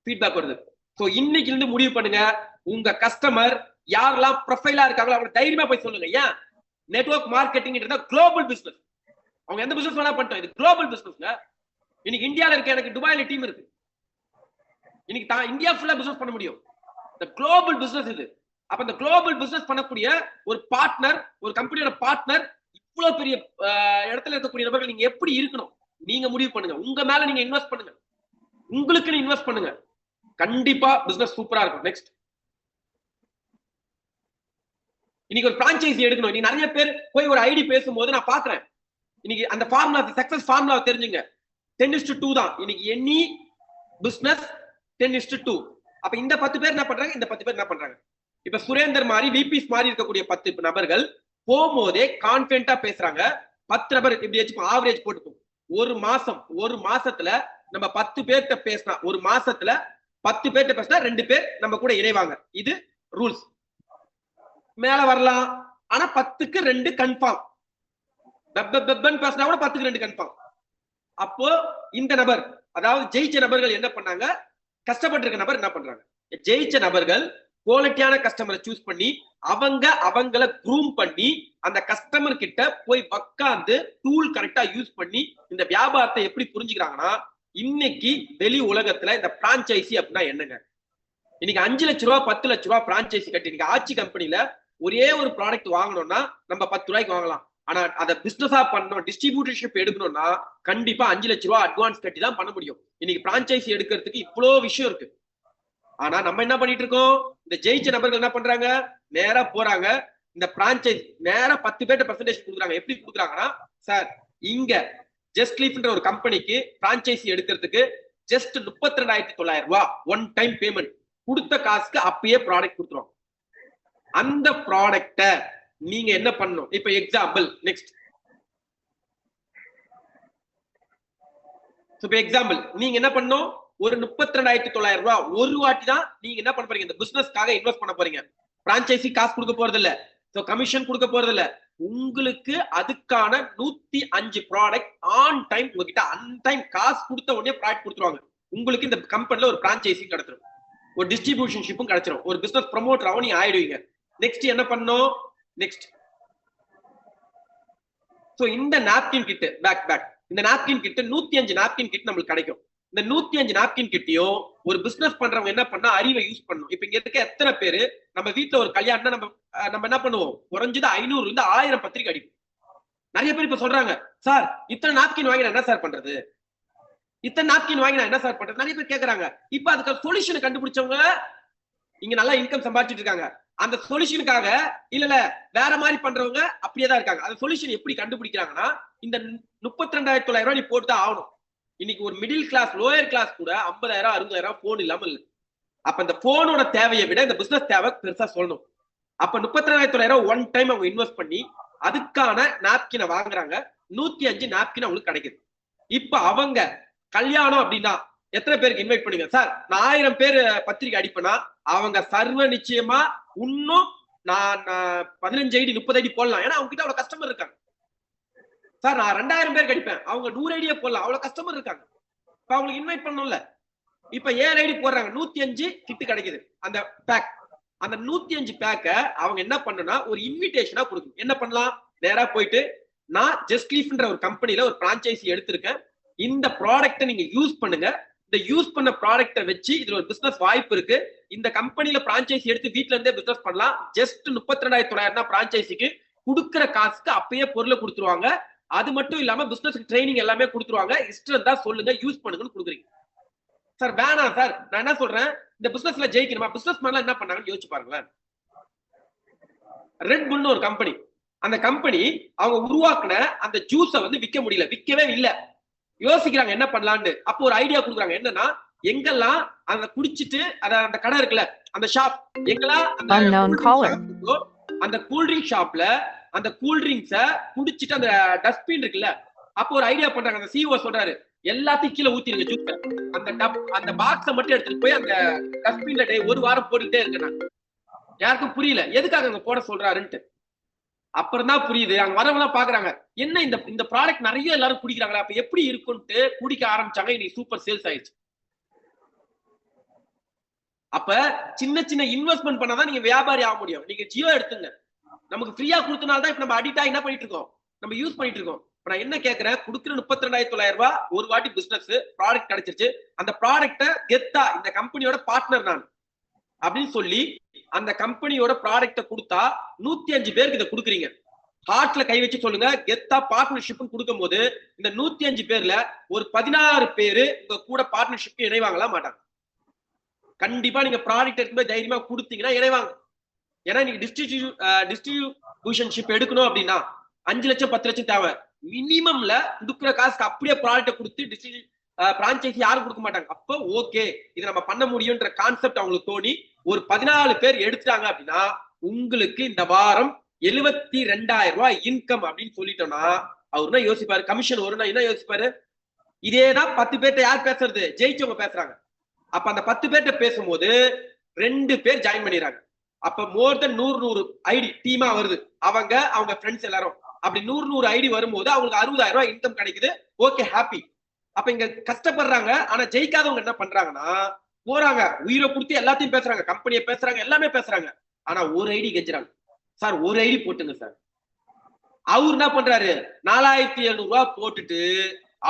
ஃபீட்பேக் வருது. சோ இன்னைக்கு இருந்து முடிவு பண்ணுங்க, உங்க கஸ்டமர் யாரெல்லாம் ப்ரொஃபைலா இருக்காங்களோ அவங்க தைரியமா போய் சொல்லுங்க. ஏன்? Network marketing global business. அவங்க எந்த பிசினஸ் வேணா பண்ணிட்டோம், இது குளோபல் பிசினஸ்ங்க. இன்னைக்கு இந்தியால இருக்க எனக்கு துபாயில டீம் இருக்கு. இன்னைக்கு தான் இந்தியா ஃபுல்லா பிசினஸ் பண்ண முடியும். இந்த குளோபல் பிசினஸ் இது. அப்ப இந்த குளோபல் பிசினஸ் பண்ணக்கூடிய ஒரு பார்ட்னர், ஒரு கம்பெனியோட பார்ட்னர், இவ்வளவு பெரிய இடத்துல இருக்கக்கூடிய நபர்கள் நீங்க எப்படி இருக்கணும் நீங்க முடிவு பண்ணுங்க. உங்க மேல நீங்க இன்வெஸ்ட் பண்ணுங்க, உங்களுக்கு இன்வெஸ்ட் பண்ணுங்க. கண்டிப்பா பிசினஸ் சூப்பரா இருக்கும். நெக்ஸ்ட், இன்னைக்கு ஒரு பிரான்சைசி எடுக்கணும். நீ நிறைய பேர் போய் ஒரு ஐடி பேசும்போது நான் பாக்குறேன், இன்னைக்கு அந்த ஃபார்முலா, சக்சஸ் ஃபார்முலா தெரிஞ்சுங்க. 10:2 தான் இன்னைக்கு எனி பிசினஸ் 10:2. அப்ப இந்த 10 பேர் என்ன பண்றாங்க, இந்த 10 பேர் என்ன பண்றாங்க. இப்ப சுரேந்தர் மாதிரி விபிஸ் மாதிரி இருக்கக்கூடிய 10 நபர்கள் போகும்போதே கான்பிடென்ட்டா பேசுறாங்க. 10 நபர் இப்படி வச்சு ஆவரேஜ் போட்டுப்போம். ஒரு மாசத்துல நம்ம 10 பேர்கிட்ட பேசினா, ஒரு மாசத்துல 10 பேர்கிட்ட பேசினா 2 பேர் நம்ம கூட இணைவாங்க. இது ரூல்ஸ். மேல வரலாம், ஆனா 10க்கு 2 கன்ஃபார்ம். பேசினா கூட 10க்கு 2 கன்ஃபார்ம். அப்போ இந்த நபர், அதாவது ஜெயிச்ச நபர்கள் என்ன பண்ணாங்க, கஷ்டப்பட்டு இருக்க நபர் என்ன பண்றாங்க, ஜெயிச்ச நபர்கள் குவாலிட்டியான கஸ்டமரை சூஸ் பண்ணி அவங்கள க்ரூம் பண்ணி அந்த கஸ்டமர் கிட்ட போய் உட்கார்ந்து டூல் கரெக்டா யூஸ் பண்ணி இந்த வியாபாரத்தை எப்படி புரிஞ்சுக்கிறாங்கன்னா, இன்னைக்கு வெளி உலகத்துல இந்த பிரான்சைசி அப்படின்னா என்னங்க, இன்னைக்கு 5 லட்ச ரூபா 10 லட்ச ரூபா பிரான்சைசி கட்டி, இன்னைக்கு ஆட்சி கம்பெனில ஒரே ஒரு ப்ராடக்ட் வாங்கணும்னா நம்ம 10 ரூபாய்க்கு வாங்கலாம். ஆனா அதை பிசினஸா பண்ணணும், டிஸ்ட்ரிபியூட்டர்ஷிப் எடுக்கணும்னா கண்டிப்பா 5 லட்ச ரூபாய் அட்வான்ஸ் கட்டி தான் பண்ண முடியும். இன்னைக்கு பிரான்சைசி எடுக்கிறதுக்கு இவ்வளவு விஷயம் இருக்கு. ஆனா நம்ம என்ன பண்ணிட்டு இருக்கோம், இந்த ஜெயிச்ச நபர்கள் என்ன பண்றாங்க, நேரா போறாங்க, இந்த பிரான்சைஸ் நேரா 10 பேர்ட்ட பிரசன்டேஷன் கொடுக்குறாங்க. எப்படி கொடுக்குறாங்கன்னா, சார் இங்க ஜஸ்ட் லீஃப்ன்ற ஒரு கம்பெனிக்கு பிரான்சைசி எடுக்கிறதுக்கு ஜஸ்ட் 32,900 ரூபாய் ஒன் டைம் பேமெண்ட், கொடுத்த காசுக்கு அப்பயே ப்ராடக்ட் கொடுத்துருவோம். அந்த ப்ராடக்ட நீங்க என்ன பண்ணணும்? இப்ப எக்ஸாம்பிள் நெக்ஸ்ட். இப்ப எக்ஸாம்பிள் நீங்க என்ன பண்ணணும்? ஒரு 32,900 ரூபாய் ஒரு வாட்டி தான் நீங்க என்ன பண்ண போறீங்க? இந்த பிசினஸ்க்காக இன்வெஸ்ட் பண்ண போறீங்க. பிரான்சைசி காசு கொடுக்க போறது இல்ல, கமிஷன் கொடுக்க போறது இல்ல. உங்களுக்கு அதுக்கான 105 ப்ராடக்ட் ஆன் டைம் உங்ககிட்ட அன் டைம் காசு கொடுத்த உடனே ப்ராடக்ட் கொடுத்துருவாங்க. உங்களுக்கு இந்த கம்பெனில ஒரு பிரான்சைசி கிடைச்சிடும், ஒரு டிஸ்ட்ரிபியூஷன் ஷிப்பும் கிடைச்சிடும், ஒரு பிசினஸ் ப்ரமோட்டராகவும் நீங்க ஆயிடுவீங்க. நெக்ஸ்ட் என்ன பண்ணணும்? நெக்ஸ்ட் சோ இந்த நாப்கின் கிட் பேக் இந்த நாப்கின் கிட் 105 நாப்கின் கிட் நம்மளுக்கு கிடைக்கும். இந்த 105 நாப்கின் கிட்டையும் ஒரு பிசினஸ் பண்றவங்க என்ன பண்ணா அறிவை யூஸ் பண்ணணும். இப்ப இங்க இருக்க எத்தனை பேரு நம்ம வீட்டுல ஒரு கல்யாணம் நம்ம என்ன பண்ணுவோம்? குறைஞ்சது 500 இருந்து 1000 பத்திரிக்கை அடிக்கும். நிறைய பேர் இப்ப சொல்றாங்க, சார் இத்தனை நாப்கின் வாங்கி என்ன சார் பண்றது? இத்தனை நாப்கின் வாங்கி என்ன சார் பண்றது? நிறைய பேர் கேக்குறாங்க. இப்ப அதுக்கு சொல்யூஷன் கண்டுபிடிச்சவங்க இங்க நல்லா இன்கம் சம்பாதிச்சிட்டு இருக்காங்க. அந்த சொல்யூஷனுக்காக இல்ல வேற மாதிரி பண்றவங்க அப்படியேதான் இருக்காங்க. அந்த சொல்யூஷன் எப்படி கண்டுபிடிக்கிறாங்கன்னா, இந்த 32,900 ரூபாய் நீ போட்டுதான் ஆகணும். இன்னைக்கு ஒரு மிடில் கிளாஸ் லோயர் கிளாஸ் கூட 50,000 60,000 போன் இல்லாம இல்ல. அப்ப இந்த போனோட தேவையை விட இந்த பிசினஸ் தேவை பெருசா சொல்லணும். அப்ப 32,900 ஒன் டைம் அவங்க இன்வெஸ்ட் பண்ணி அதுக்கான நாப்கினை வாங்குறாங்க. 105 நாப்கின் அவங்களுக்கு கிடைக்குது. இப்ப அவங்க கல்யாணம் அப்படின்னா எத்தனை பேருக்கு இன்வைட் பண்ணுங்க? சார் நான் 1000 பேர் பத்திரிக்கை அடிப்பேன்னா அவங்க சர்வ நிச்சயமா இன்னும் நான் 15 ஐடி 30 ஐடி போடலாம். ஏன்னா அவங்க கிட்ட அவ்வளவு கஸ்டமர் இருக்காங்க. சார் நான் 2000 பேருக்கு அடிப்பேன், அவங்க 100 ஐடியே போடலாம், அவ்வளவு கஸ்டமர் இருக்காங்க. இப்ப அவங்களுக்கு இன்வைட் பண்ணணும்ல. இப்ப 7 ஐடி போடுறாங்க, 105 கிட்டு கிடைக்குது அந்த பேக். அந்த 105 பேக்க அவங்க என்ன பண்ணணும்னா ஒரு இன்விடேஷனா கொடுக்கணும். என்ன பண்ணலாம்? நேரா போயிட்டு நான் ஜஸ்ட் லீஃப்ன்ற ஒரு கம்பெனில ஒரு பிரான்சைசி எடுத்திருக்கேன், இந்த ப்ராடக்ட்டை நீங்க யூஸ் பண்ணுங்க, இந்த யூஸ் பண்ண ப்ராடக்ட்டை வச்சு இதுல ஒரு பிசினஸ் வாய்ப்பு இருக்கு, இந்த கம்பெனில பிரான்சைசி எடுத்து வீட்ல இருந்தே பிசினஸ் பண்ணலாம். ஜஸ்ட் 32,900 தான் பிரான்சைசிக்கு கொடுக்குற காசுக்கு அப்பயே பொருளை கொடுத்துருவாங்க. அது மட்டும் இல்லாம பிசினஸ் ட்ரைனிங் எல்லாமே கொடுத்துருவாங்க. இஷ்டம் தான் சொல்லுங்க, யூஸ் பண்ணுங்கன்னு கொடுக்குறீங்க. சார் வேணாம் சார், நான் என்ன சொல்றேன், இந்த பிசினஸ்ல ஜெயிக்கணுமா? பிசினஸ் மேன்லாம் என்ன பண்ணாங்கன்னு யோசிச்சு பாருங்களேன். ரெட் புல்னு ஒரு கம்பெனி, அந்த கம்பெனி அவங்க உருவாக்குன அந்த ஜூஸை விற்க முடியல, விற்கவே இல்லை. யோசிக்கிறாங்க என்ன பண்ணலான்னு. அப்போ ஒரு ஐடியா கொடுக்குறாங்க. என்னன்னா, எங்கெல்லாம் அந்த குடிச்சிட்டு அந்த கடை இருக்குல்ல, அந்த ஷாப் எங்கெல்லாம் அந்த கூல்ட்ரிங்க் ஷாப்ல அந்த கூல்ட்ரிங்க்ஸ குடிச்சிட்டு அந்த டஸ்ட்பின் இருக்குல்ல, அப்போ ஒரு ஐடியா பண்றாங்க. அந்த சிஓ சொல்றாரு, எல்லாத்தையும் கீழே ஊத்திருங்க ஜூஸ், அந்த பாக்ஸை மட்டும் எடுத்துட்டு போய் அந்த டஸ்ட்பின்ல ஒரு வாரம் போட்டுக்கிட்டே இருக்கேன். யாருக்கும் புரியல எதுக்காக அங்க போட சொல்றாருன்ட்டு. அப்புறம் தான் புரியுது. அங்க வரவங்க பாக்குறாங்க, என்ன இந்த ப்ராடக்ட் நிறைய எல்லாரும் குடிக்கிறாங்களா, அப்ப எப்படி இருக்கும்ட்டு குடிக்க ஆரம்பிச்சாங்க. இன்னைக்கு சூப்பர் சேல்ஸ் ஆயிடுச்சு. அப்ப சின்ன சின்ன இன்வெஸ்ட்மெண்ட் பண்ணாதான் நீங்க வியாபாரி ஆக முடியும். நீங்க ஜியோ எடுத்துங்க, நமக்கு ஃப்ரீயா கொடுத்தனால்தான் இப்ப நம்ம அடிக்ட் ஆகி என்ன பண்ணிட்டு இருக்கோம், நம்ம யூஸ் பண்ணிட்டு இருக்கோம். இப்ப நான் என்ன கேட்கிறேன், கொடுக்குற 32,900 ரூபாய் ஒரு வாட்டி பிசினஸ் ப்ராடக்ட் கிடைச்சிருச்சு, அந்த ப்ராடக்ட்டை கெத்தா இந்த கம்பெனியோட பார்ட்னர் நான் அப்படின்னு சொல்லி அந்த கம்பெனியோட ப்ராடக்ட்டை கொடுத்தா 105 பேருக்கு இதை கொடுக்குறீங்க. ஹார்ட்ல கை வச்சு சொல்லுங்க, கெத்தா பார்ட்னர்ஷிப் கொடுக்கும் போது இந்த 105 பேர்ல ஒரு 16 பேரு உங்க கூட பார்ட்னர்ஷிப் இணைவாங்களா? மாட்டாங்க. கண்டிப்பா நீங்க ப்ராடக்ட் எடுக்கும்போது தைரியமா கொடுத்தீங்கன்னா இணைவாங்க. ஏன்னா நீங்க டிஸ்ட்ரிபியூஷன்ஷிப் எடுக்கணும் அப்படின்னா 5 லட்சம் 10 லட்சம் தேவை. மினிமம்ல கொடுக்குற காசுக்கு அப்படியே ப்ராடக்ட் கொடுத்து பிரான்சைசி யாரும் கொடுக்க மாட்டாங்க. அப்போ ஓகே, இதை நம்ம பண்ண முடியும்ன்ற கான்செப்ட் அவங்களுக்கு தோணி ஒரு 14 பேர் எடுத்துட்டாங்க அப்படின்னா உங்களுக்கு இந்த வாரம் 72,000 ரூபாய் இன்கம் அப்படின்னு சொல்லிட்டோம்னா அவருனா யோசிப்பாரு, கமிஷன் வரும்னா என்ன யோசிப்பாரு? இதேதான் 10 பேர்ட்ட யார் பேசுறது? ஜெயிச்சவங்க பேசுறாங்க. அப்ப அந்த 10 பேர்ட்ட பேசும்போது 2 பேர் ஜாயின் பண்ணிடுறாங்க. அப்ப மோர் தென் 100 ஐடி டீமா வருது, அவங்க ஃப்ரெண்ட்ஸ் எல்லாரும். அப்படி 100 ஐடி வரும்போது அவங்களுக்கு 60,000 ரூபாய் இன்கம் கிடைக்குது. Okay, happy. அப்ப இங்க கஷ்டப்படுறாங்க. ஆனா ஜெயிக்காதவங்க என்ன பண்றாங்கன்னா, போறாங்க உயிரை கொடுத்து எல்லாத்தையும் பேசுறாங்க, கம்பெனியை பேசுறாங்க, எல்லாமே பேசுறாங்க. ஆனா ஒரு ஐடி கெஞ்சுறாங்க, சார் ஒரு ஐடி போட்டுங்க சார். அவரு என்ன பண்றாரு, 4,700 ரூபாய் போட்டுட்டு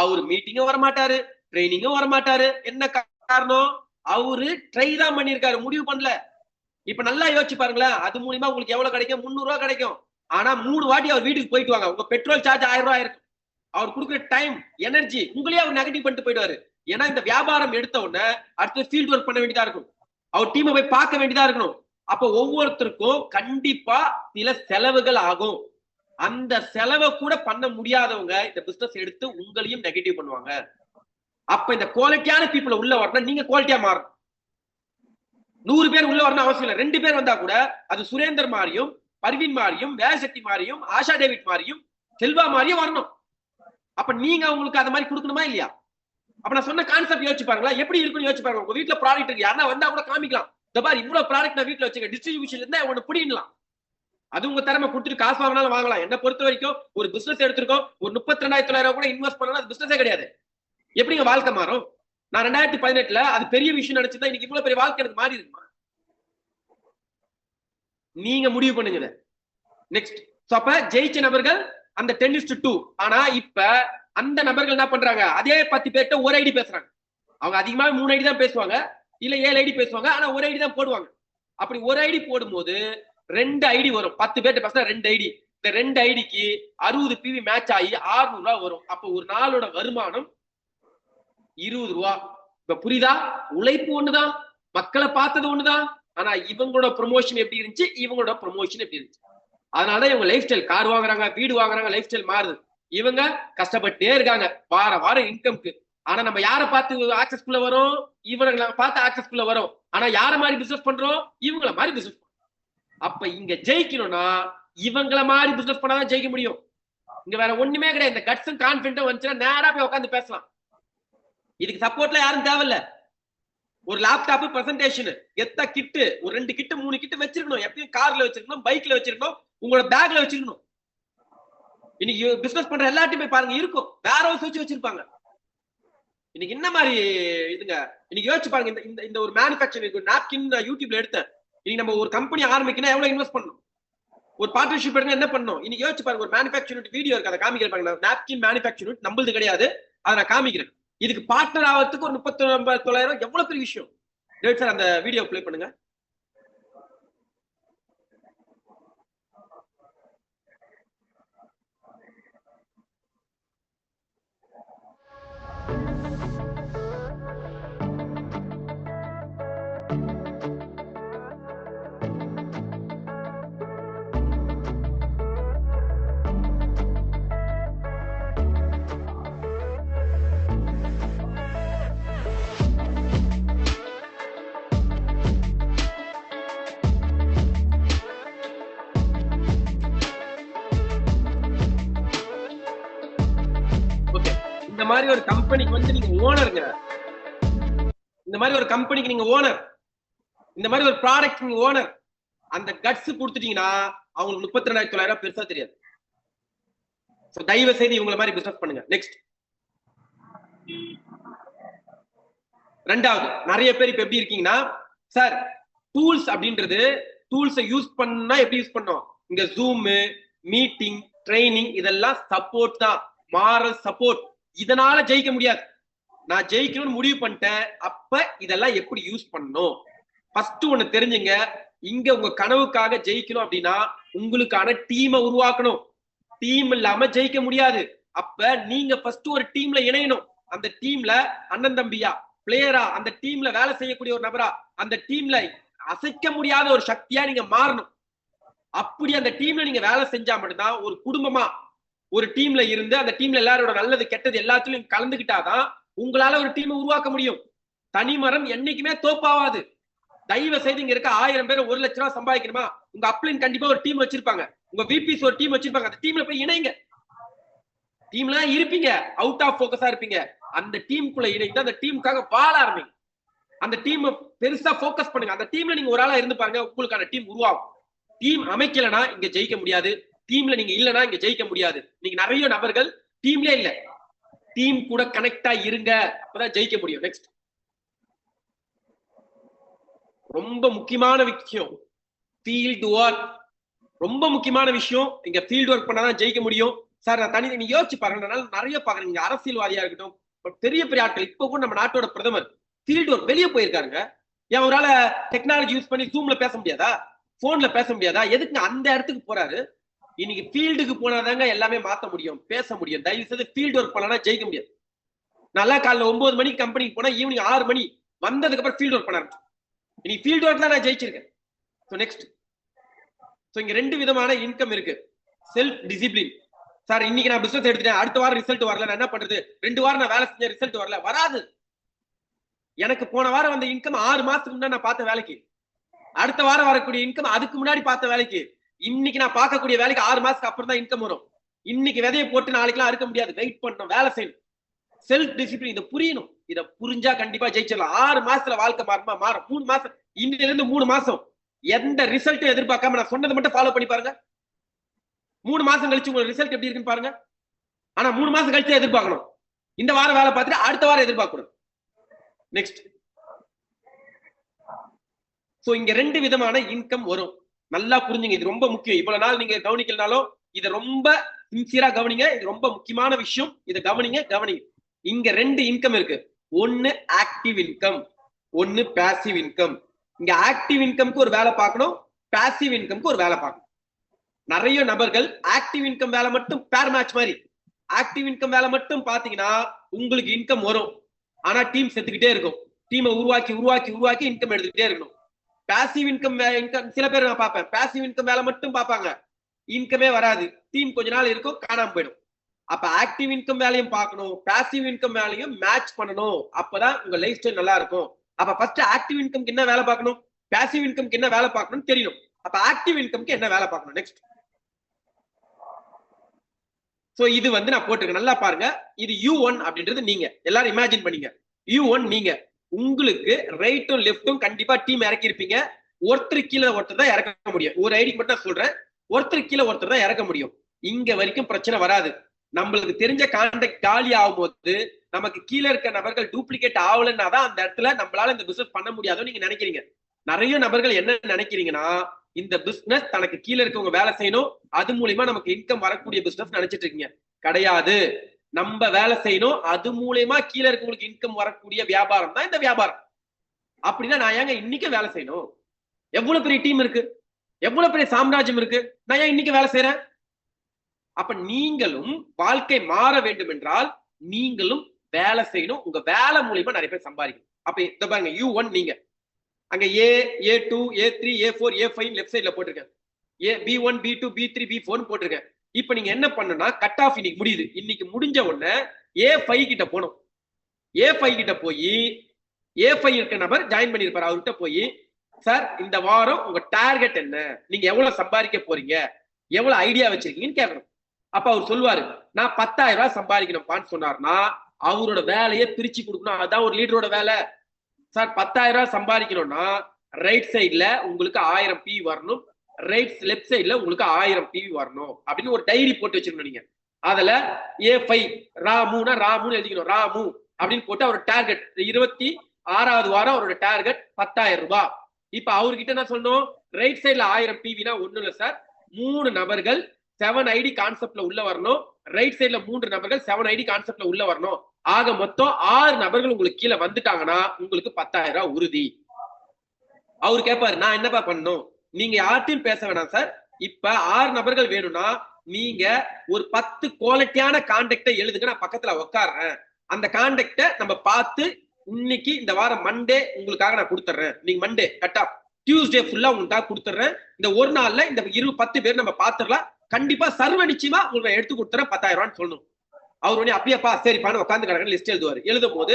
அவரு மீட்டிங்கும் வரமாட்டாரு, ட்ரைனிங்கும் வரமாட்டாரு. என்ன காரணம்? அவரு ட்ரை தான் பண்ணிருக்காரு, முடிவு பண்ணல. இப்ப நல்லா யோசிச்சு பாருங்களேன், அது மூலியமா உங்களுக்கு எவ்வளவு கிடைக்கும்? 300 ரூபாய் கிடைக்கும். ஆனா 3 வாட்டி அவர் வீட்டுக்கு போயிட்டு வாங்க, உங்க பெட்ரோல் சார்ஜ் 1000 ரூபாய் இருக்கும். அவர் கொடுக்குற டைம் எனர்ஜி உங்களையே அவர் நெகட்டிவ் பண்ணிட்டு போயிடுவாரு. ஏன்னா இந்த வியாபாரம் எடுத்த உடனே அடுத்த ஃபீல்ட் ஒர்க் பண்ண வேண்டியதா இருக்கும், அவர் டீமை போய் பார்க்க வேண்டியதா இருக்கணும். அப்ப ஒவ்வொருத்தருக்கும் கண்டிப்பா சில செலவுகள் ஆகும். அந்த செலவை கூட பண்ண முடியாதவங்க இந்த பிசினஸ் எடுத்து உங்களையும் நெகட்டிவ் பண்ணுவாங்க. அப்ப இந்த குவாலிட்டியான பீப்புளை உள்ள வரணும், நீங்க குவாலிட்டியா மாறணும். 100 பேர் உள்ள வரணும் அவசியம் இல்லை, 2 பேர் வந்தா கூட அது சுரேந்தர் மாதிரியும் பர்வீன் மாதிரியும், வேசக்தி மாதிரியும், ஆஷா டேவிட் மாதிரியும், செல்வா மாதிரியும் வரணும். அப்ப நீங்க அவங்களுக்கு அந்த மாதிரி கொடுக்கணுமா இல்லையா? அப்ப நான் சொன்ன கான்செப்ட் யோசிச்சு பாருங்களா, எப்படி இருக்குன்னு யோசிச்சு பாருங்க. உங்க வீட்டுல ப்ராடக்ட் இருக்கு, யாரா வந்தா கூட காமிக்கலாம், இந்த மாதிரி இவ்வளவு ப்ராடக்ட் நான் வீட்டுல வச்சுக்க, டிஸ்ட்ரிபியூஷன்ல இருந்தா ஒண்ணு பிடிக்கலாம். அது உங்க திறமை, கொடுத்துட்டு காசு வாங்கினாலும் வாங்கலாம். என்ன பொறுத்த வரைக்கும் ஒரு பிசினஸ் எடுத்திருக்கோம், ஒரு 32,900 கூட இன்வெஸ்ட் பண்ணலாம், அது பிசினஸே கிடையாது. எப்படிங்க வாழ்க்கை மாறும்? நான் 2018 அது பெரிய விஷயம் நினைச்சுதான் இன்னைக்கு இவ்வளவு பெரிய வாழ்க்கை எனக்கு மாறி இருக்குமா? நீங்க முடிவு பண்ணுங்க. நெக்ஸ்ட், அப்ப ஜெயிச்ச நபர்கள் அந்த 10:2. ஆனா இப்ப அந்த நபர்கள் என்ன பண்றாங்க, அதே 10 பேர்ட்ட ஒரு ஐடி பேசுறாங்க. அவங்க அதிகமா 3 ஐடி தான் பேசுவாங்க, இல்ல 7 ஐடி பேசுவாங்க, ஆனா ஒரு ஐடி தான் போடுவாங்க. அப்படி ஒரு ஐடி போடும்போது 2 ஐடி வரும். 10 பேர்ட்ட பேசினா 2 ஐடி. இந்த 2 ஐடிக்கு 60 PV மேட்ச் ஆகி 600 ரூபாய் வரும். அப்ப ஒரு நாளோட வருமானம் 20 ரூபா. இப்ப புரியுதா? உழைப்பு ஒண்ணுதான், மக்களை பார்த்தது ஒண்ணுதான், ஆனா இவங்களோட ப்ரொமோஷன் எப்படி இருந்துச்சு, இவங்களோட ப்ரொமோஷன் எப்படி இருந்துச்சு. அதனாலதான் இவங்க லைஃப் ஸ்டைல், கார் வாங்குறாங்க, வீடு வாங்குறாங்க, லைஃப் ஸ்டைல் மாறுது. இவங்க கஷ்டப்பட்டே இருக்காங்க வாரம் இன்கம்க்கு. ஆனா நம்ம யாரை பார்த்து ஆக்சஸ்குள்ள வரோம், இவங்களை பார்த்து ஆக்சஸ்குள்ள வரோம். ஆனா யார மாதிரி பிசினஸ் பண்றோம், இவங்கள மாதிரி பிசினஸ். அப்ப இங்க ஜெயிக்கணும்னா இவங்கள மாதிரி பிசினஸ் பண்ணாதான் ஜெயிக்க முடியும். இங்க வேற ஒண்ணுமே கிடையாது. இந்த கட்ஸும் கான்பிடன்ட்டும் வந்துச்சுன்னா நேரா போய் உட்காந்து பேசலாம். இதுக்கு சப்போர்ட்ல யாரும் தேவையில்ல. ஒரு லேப்டாப் பிரசன்டேஷன், எத்த கிட்டு, ஒரு 2 கிட்டு 3 கிட்டு வச்சிருக்கணும். எப்பயும் கார்ல வச்சிருக்கணும், பைக்ல வச்சிருக்கணும், உங்களோட பேக்ல வச்சிருக்கணும். இன்னைக்கு பிசினஸ் பண்ற எல்லாத்தையும் பாருங்க, இருக்கும் வேற ஹவுஸ் வச்சிருப்பாங்க. இன்னைக்கு என்ன மாதிரி இதுங்க, இன்னைக்கு யோசிச்சு பாருங்க. இந்த ஒரு மேனுஃபேக்சரிங் நாப்கின் யூடியூப்ல எடுத்தேன். இன்னைக்கு நம்ம ஒரு கம்பெனி ஆரம்பிக்கணும், எவ்வளவு இன்வெஸ்ட் பண்ணணும், ஒரு பார்ட்னர்ஷிப் எடுங்க என்ன பண்ணணும். இன்னைக்கு யோசிச்சு பாருங்க. ஒரு மேனுஃபேக்சரிங் வீடியோ இருக்கு, அதை காமிக்கிறேன். நாப்கின் மேனுஃபேக்சரிங் நம்மளது கிடையாது, அதை நான் காமிக்கிறேன். இதுக்கு பார்ட்னர் ஆகிறதுக்கு ஒரு 39,900 எவ்வளவு பெரிய விஷயம். டேவிட் சார் அந்த வீடியோ ப்ளே பண்ணுங்க. இந்த மாதிரி ஒரு கம்பெனிக்கு வந்து நீங்க ஓனருங்க, இந்த மாதிரி ஒரு கம்பெனிக்கு நீங்க ஓனர், இந்த மாதிரி ஒரு ப்ராடக்ட் நீங்க ஓனர், அந்த கட்ஸ் கொடுத்துட்டீங்கன்னா அவங்களுக்கு 32,900 பெருசா தெரியாது. தயவு செய்து இவங்கள மாதிரி பிசினஸ் பண்ணுங்க. நெக்ஸ்ட், ரெண்டாவது, நிறைய பேர் இப்ப எப்படி இருக்கீங்கன்னா, சார் டூல்ஸ் அப்படின்றது, டூல்ஸை யூஸ் பண்ணா எப்படி யூஸ் பண்ணோம், இங்க ஜூம் மீட்டிங் ட்ரைனிங் இதெல்லாம் சப்போர்ட் தான், மாரல் சப்போர்ட். இதனால ஜெயிக்க முடியாது. நான் ஜெயிக்கணும்னு முடிவு பண்ணிட்டேன், அப்ப இதெல்லாம் எப்படி யூஸ் பண்ணணும். ஃபர்ஸ்ட் ஒண்ணு தெரிஞ்சுங்க, இங்க உங்க கனவுக்காக ஜெயிக்கணும் அப்படின்னா உங்களுக்கான டீமை உருவாக்கணும். டீம் இல்லாம ஜெயிக்க முடியாது. அப்ப நீங்க ஃபர்ஸ்ட் ஒரு டீம்ல இணையணும். அந்த டீம்ல அண்ணன் தம்பியா, பிளேயரா, அந்த டீம்ல வேலை செய்யக்கூடிய ஒரு நபரா, அந்த டீம்ல அசைக்க முடியாத ஒரு சக்தியா நீங்க மாறணும். அப்படி அந்த டீம்ல நீங்க வேலை செஞ்சா மட்டும்தான், ஒரு குடும்பமா ஒரு டீம்ல இருந்து அந்த டீம்ல எல்லாரோட நல்லது கெட்டது எல்லாத்துலயும் கலந்துகிட்டாதான் உங்களால ஒரு டீமை உருவாக்க முடியும். தனிமரம் என்னைக்குமே தோப்பாவாது. தயவு செய்து இங்க இருக்க 1000 பேர் 1 லட்சம் ரூபாய் சம்பாதிக்கணுமா, உங்க அப்ளைன் கண்டிப்பா ஒரு டீம் வச்சிருப்பாங்க, உங்க விபிஸ் ஒரு டீம் வச்சிருப்பாங்க. அந்த டீம்ல போய் இணைங்க. டீம்ல இருப்பீங்க, அவுட் ஆஃப் போக்கஸா இருப்பீங்க. அந்த டீமுக்குள்ள இணைந்து அந்த டீமுக்காக வாழ ஆரம்பிங்க. அந்த டீம் பெருசா போக்கஸ் பண்ணுங்க. அந்த டீம்ல நீங்க ஒரு ஆளா இருந்து பாருங்க, உங்களுக்கான டீம் உருவாகும். டீம் அமைக்கலனா இங்க ஜெயிக்க முடியாது. டீம்ல நீங்க இல்லனா இங்க ஜெயிக்க முடியாது. நீங்க நிறைய நபர்கள் டீம்ல இல்ல, டீம் கூட கனெக்டா இருங்க, அப்பதான் ஜெயிக்க முடியும். நெக்ஸ்ட், ரொம்ப முக்கியமான விஷயம் ஃபீல்ட் ஒர்க். ரொம்ப முக்கியமான விஷயம். இங்க ஃபீல்ட் ஒர்க் பண்ணாதான் ஜெயிக்க முடியும். சார் நான் தனி, நீங்க யோசிச்சு பாருங்க, நிறைய பாக்குறேன். நீங்க அரசியல்வாதியா இருக்கட்டும், பெரிய பெரிய ஆட்கள், இப்ப கூட நம்ம நாட்டோட பிரதமர் ஃபீல்ட் ஒர்க் வெளியே போயிருக்காருங்க. ஏன் அவரால டெக்னாலஜி யூஸ் பண்ணி ஜூம்ல பேச முடியாதா, போன்ல பேச முடியாதா? எதுக்கு அந்த இடத்துக்கு போறாரு? இன்னைக்கு ஃபீல்டுக்கு போனாதாங்க எல்லாமே மாத்த முடியும், பேச முடியும். தயவு செய்து ஃபீல்ட் ஒர்க் பண்ணா ஜெயிக்க முடியாது. நல்லா காலைல 9 மணிக்கு கம்பெனிக்கு போனா ஈவினிங் 6 மணி வந்ததுக்கு அப்புறம் ஃபீல்ட் ஒர்க் பண்ண ஆரம்பிச்சு. இன்னைக்கு ஃபீல்ட் ஒர்க் தான் நான் ஜெயிச்சிருக்கேன். நெக்ஸ்ட், இங்க 2 விதமான இன்கம் இருக்கு. Self discipline. சார் இன்னைக்கு நான் பிசினஸ் எடுத்துட்டேன், அடுத்த வாரம் ரிசல்ட் வரல, நான் என்ன பண்றது? 2 வாரம் நான் வேலை செஞ்ச ரிசல்ட் வரல, வராது. எனக்கு போன வாரம் வந்த இன்கம் 6 மாசத்துக்கு முன்னாடி நான் பார்த்த வேலைக்கு, அடுத்த வாரம் வரக்கூடிய இன்கம் அதுக்கு முன்னாடி பார்த்த வேலைக்கு. இன்னைக்கு நான் பார்க்கக்கூடிய வேலைக்கு 6 மாசத்துக்கு அப்புறம் தான் இன்கம் வரும். இன்னைக்கு விதையை போட்டு நாளைக்கெல்லாம் அறுக்க முடியாது. வெயிட் பண்ணணும், வேலை செய்யணும், செல்ஃப் டிசிப்ளின். இதை புரியணும். இதை புரிஞ்சா கண்டிப்பா ஜெயிச்சிடலாம். 6 மாசத்துல வாழ்க்கை மாறும். 3 மாசம், இன்னில இருந்து 3 மாசம் எந்த ரிசல்ட்டும் எதிர்பார்க்காம நான் சொன்னதை மட்டும் ஃபாலோ பண்ணி பாருங்க. 3 மாசம் கழிச்சு உங்களுக்கு ரிசல்ட் எப்படி இருக்குன்னு பாருங்க. ஆனா 3 மாசம் கழிச்சு எதிர்பார்க்கணும். இந்த வாரம் வேலை பார்த்துட்டு அடுத்த வாரம் எதிர்பார்க்கணும். நெக்ஸ்ட். சோ இங்க 2 விதமான இன்கம் வரும். நல்லா புரிஞ்சுங்க, இது ரொம்ப முக்கியம். இவ்வளவு நாள் நீங்க கவனிக்கலனாலும் இதை ரொம்ப சின்சியரா கவனிங்க. இது ரொம்ப முக்கியமான விஷயம். இதை கவனிங்க. இங்க 2 இன்கம் இருக்கு. ஒன்னு ஆக்டிவ் இன்கம், ஒன்னு பாசிவ் இன்கம். இங்க ஆக்டிவ் இன்கம்க்கு ஒரு வேலை பார்க்கணும், பாசிவ் இன்கம்க்கு ஒரு வேலை பார்க்கணும். நிறைய நபர்கள் ஆக்டிவ் இன்கம் வேலை மட்டும் பேர் மேட்ச் மாதிரி ஆக்டிவ் இன்கம் வேலை மட்டும் பாத்தீங்கன்னா உங்களுக்கு இன்கம் வரும். ஆனா டீம் செத்துக்கிட்டே இருக்கும். டீமை உருவாக்கி இன்கம் எடுத்துக்கிட்டே இருக்கணும். பாசிவ் இன்கம் சில பேர் நான் பார்ப்பேன், பாசிவ் இன்கம் வேலை மட்டும் பார்ப்பாங்க, இன்கமே வராது. டீம் கொஞ்ச நாள் இருக்கும், காணாம போயிடும். அப்ப ஆக்டிவ் இன்கம் வேலையும் பார்க்கணும், பாசிவ் இன்கம் வேலையும் மேட்ச் பண்ணணும். அப்பதான் உங்க லைஃப் ஸ்டைல் நல்லா இருக்கும். அப்ப ஃபர்ஸ்ட் ஆக்டிவ் இன்கம்க்கு என்ன வேலை பார்க்கணும், பாசிவ் இன்கம்க்கு என்ன வேலை பார்க்கணும்னு தெரியணும். அப்ப ஆக்டிவ் இன்கம்க்கு என்ன வேலை பார்க்கணும். நெக்ஸ்ட். சோ இது நான் போட்டிருக்கேன், நல்லா பாருங்க. இது U1 அப்படின்றது நீங்க எல்லாரும் இமேஜின் பண்ணீங்க. U1 நீங்க. உங்களுக்கு ரைட்டும் லெஃப்டும் கண்டிப்பா டீம் இறக்கி இருப்பீங்க. ஒருத்தர் கீழே ஒருத்தர் தான் இறக்க முடியும். ஒரு ஐடிக்கு மட்டும் சொல்றேன், ஒருத்தர் கீழே ஒருத்தர் தான் இறக்க முடியும். இங்க வரைக்கும் பிரச்சனை வராது. நம்மளுக்கு தெரிஞ்ச கான்டாக்ட் காலி ஆகும் போது நமக்கு கீழே இருக்க நபர்கள் டூப்ளிகேட் ஆகலன்னா தான் அந்த இடத்துல நம்மளால இந்த பிசினஸ் பண்ண முடியாதுன்னு நீங்க நினைக்கிறீங்க. நிறைய நபர்கள் என்ன நினைக்கிறீங்கன்னா, இந்த பிசினஸ் தனக்கு கீழே இருக்கவங்க வேலை செய்யணும், அது மூலியமா நமக்கு இன்கம் வரக்கூடிய பிசினஸ் நினைச்சிட்டு இருக்கீங்க. கிடையாது. நம்ம வேலை செய்யணும், அது மூலியமா கீழே இருக்கவங்களுக்கு இன்கம் வரக்கூடிய வியாபாரம் தான் இந்த வியாபாரம். அப்படின்னா நான் ஏங்க இன்னைக்கு வேலை செய்யணும்? எவ்வளவு பெரிய டீம் இருக்கு, எவ்வளவு பெரிய சாம்ராஜ்யம் இருக்கு, நான் ஏன் இன்னைக்கு வேலை செய்யறேன்? அப்ப நீங்களும் வாழ்க்கை மாற வேண்டும் என்றால் நீங்களும் வேலை செய்யணும். உங்க வேலை மூலியமா நிறைய பேர் சம்பாதிக்கணும். அப்ப இத பாருங்க, U1 நீங்க. அங்க A2 A3 A4 A5 left சைட்ல போட்டிருக்கேன். B1 B2 B3 B4 போட்டிருக்கேன். இப்ப நீங்க என்ன பண்ணணும்னா, கட் ஆஃப் இன்னைக்கு முடியுது. இன்னைக்கு முடிஞ்ச உடனே A5 கிட்ட போகணும். A5 கிட்ட போய் A5 இருக்க நபர் ஜாயின் பண்ணிருப்பாரு. அவர்கிட்ட போய், சார் இந்த வாரம் உங்க டார்கெட் என்ன, நீங்க எவ்வளவு சம்பாதிக்க போறீங்க, எவ்வளவு ஐடியா வச்சிருக்கீங்கன்னு கேட்கணும். அப்ப அவர் சொல்லுவாரு, நான் 10,000 ரூபாய் சம்பாதிக்கணும்ப்பான்னு சொன்னார்னா அவரோட வேலையை பிரிச்சு கொடுக்கணும். அதான் ஒரு லீடரோட வேலை. சார் 10,000 ரூபாய் சம்பாதிக்கணும்னா ரைட் சைட்ல உங்களுக்கு 1000 PV வரணும், லெஃப்ட் சைட்ல உங்களுக்கு 1000 PV வரணும் அப்படின்னு ஒரு டைரி போட்டு வச்சிருக்கணும். நீங்க அதுல A5 ராமுன்னு எழுதிக்கணும். ராமு அப்படின்னு போட்டு அவரோட டார்கெட் 26வது வாரம் அவரோட டார்கெட் 10,000 ரூபாய். இப்ப அவர்கிட்ட என்ன சொல்லணும், ரைட் சைட்ல 1000 PVனா ஒண்ணும் இல்ல சார், 3 நபர்கள் 7 ID கான்செப்ட்ல உள்ள வரணும், ரைட் சைட்ல 3 நபர்கள் 7 ID கான்செப்ட்ல உள்ள வரணும். ஆக மொத்தம் 6 நபர்கள் உங்களுக்கு கீழே வந்துட்டாங்கன்னா உங்களுக்கு 10,000 ரூபாய் உறுதி. அவரு கேட்பாரு, நான் என்னப்பா பண்ணணும்? நீங்க யார்ட்டையும் பேச வேணாம் சார். இப்ப 6 நபர்கள் வேணும்னா நீங்க ஒரு 10 குவாலிட்டியான கான்டாக்டை எழுதுங்க, நான் பக்கத்துல உட்காடுறேன். அந்த கான்டாக்ட நம்ம பார்த்து இன்னைக்கு இந்த வாரம் மண்டே உங்களுக்காக நான் கொடுத்துட்றேன். நீங்க மண்டே கட் ஆஃப், டியூஸ்டே ஃபுல்லா உங்களுக்காக கொடுத்துட்றேன். இந்த ஒரு நாள்ல இந்த 10 பேர் நம்ம பாத்துடலாம். கண்டிப்பா சர்வ நிச்சயமா உங்களுக்கு எடுத்து கொடுத்துறேன் 10,000 ரூபான்னு சொல்லணும். அவர் உடனே அப்படியேப்பா சரிப்பான்னு உட்காந்து கிடக்கு லிஸ்ட் எழுதுவாரு. எழுதும் போது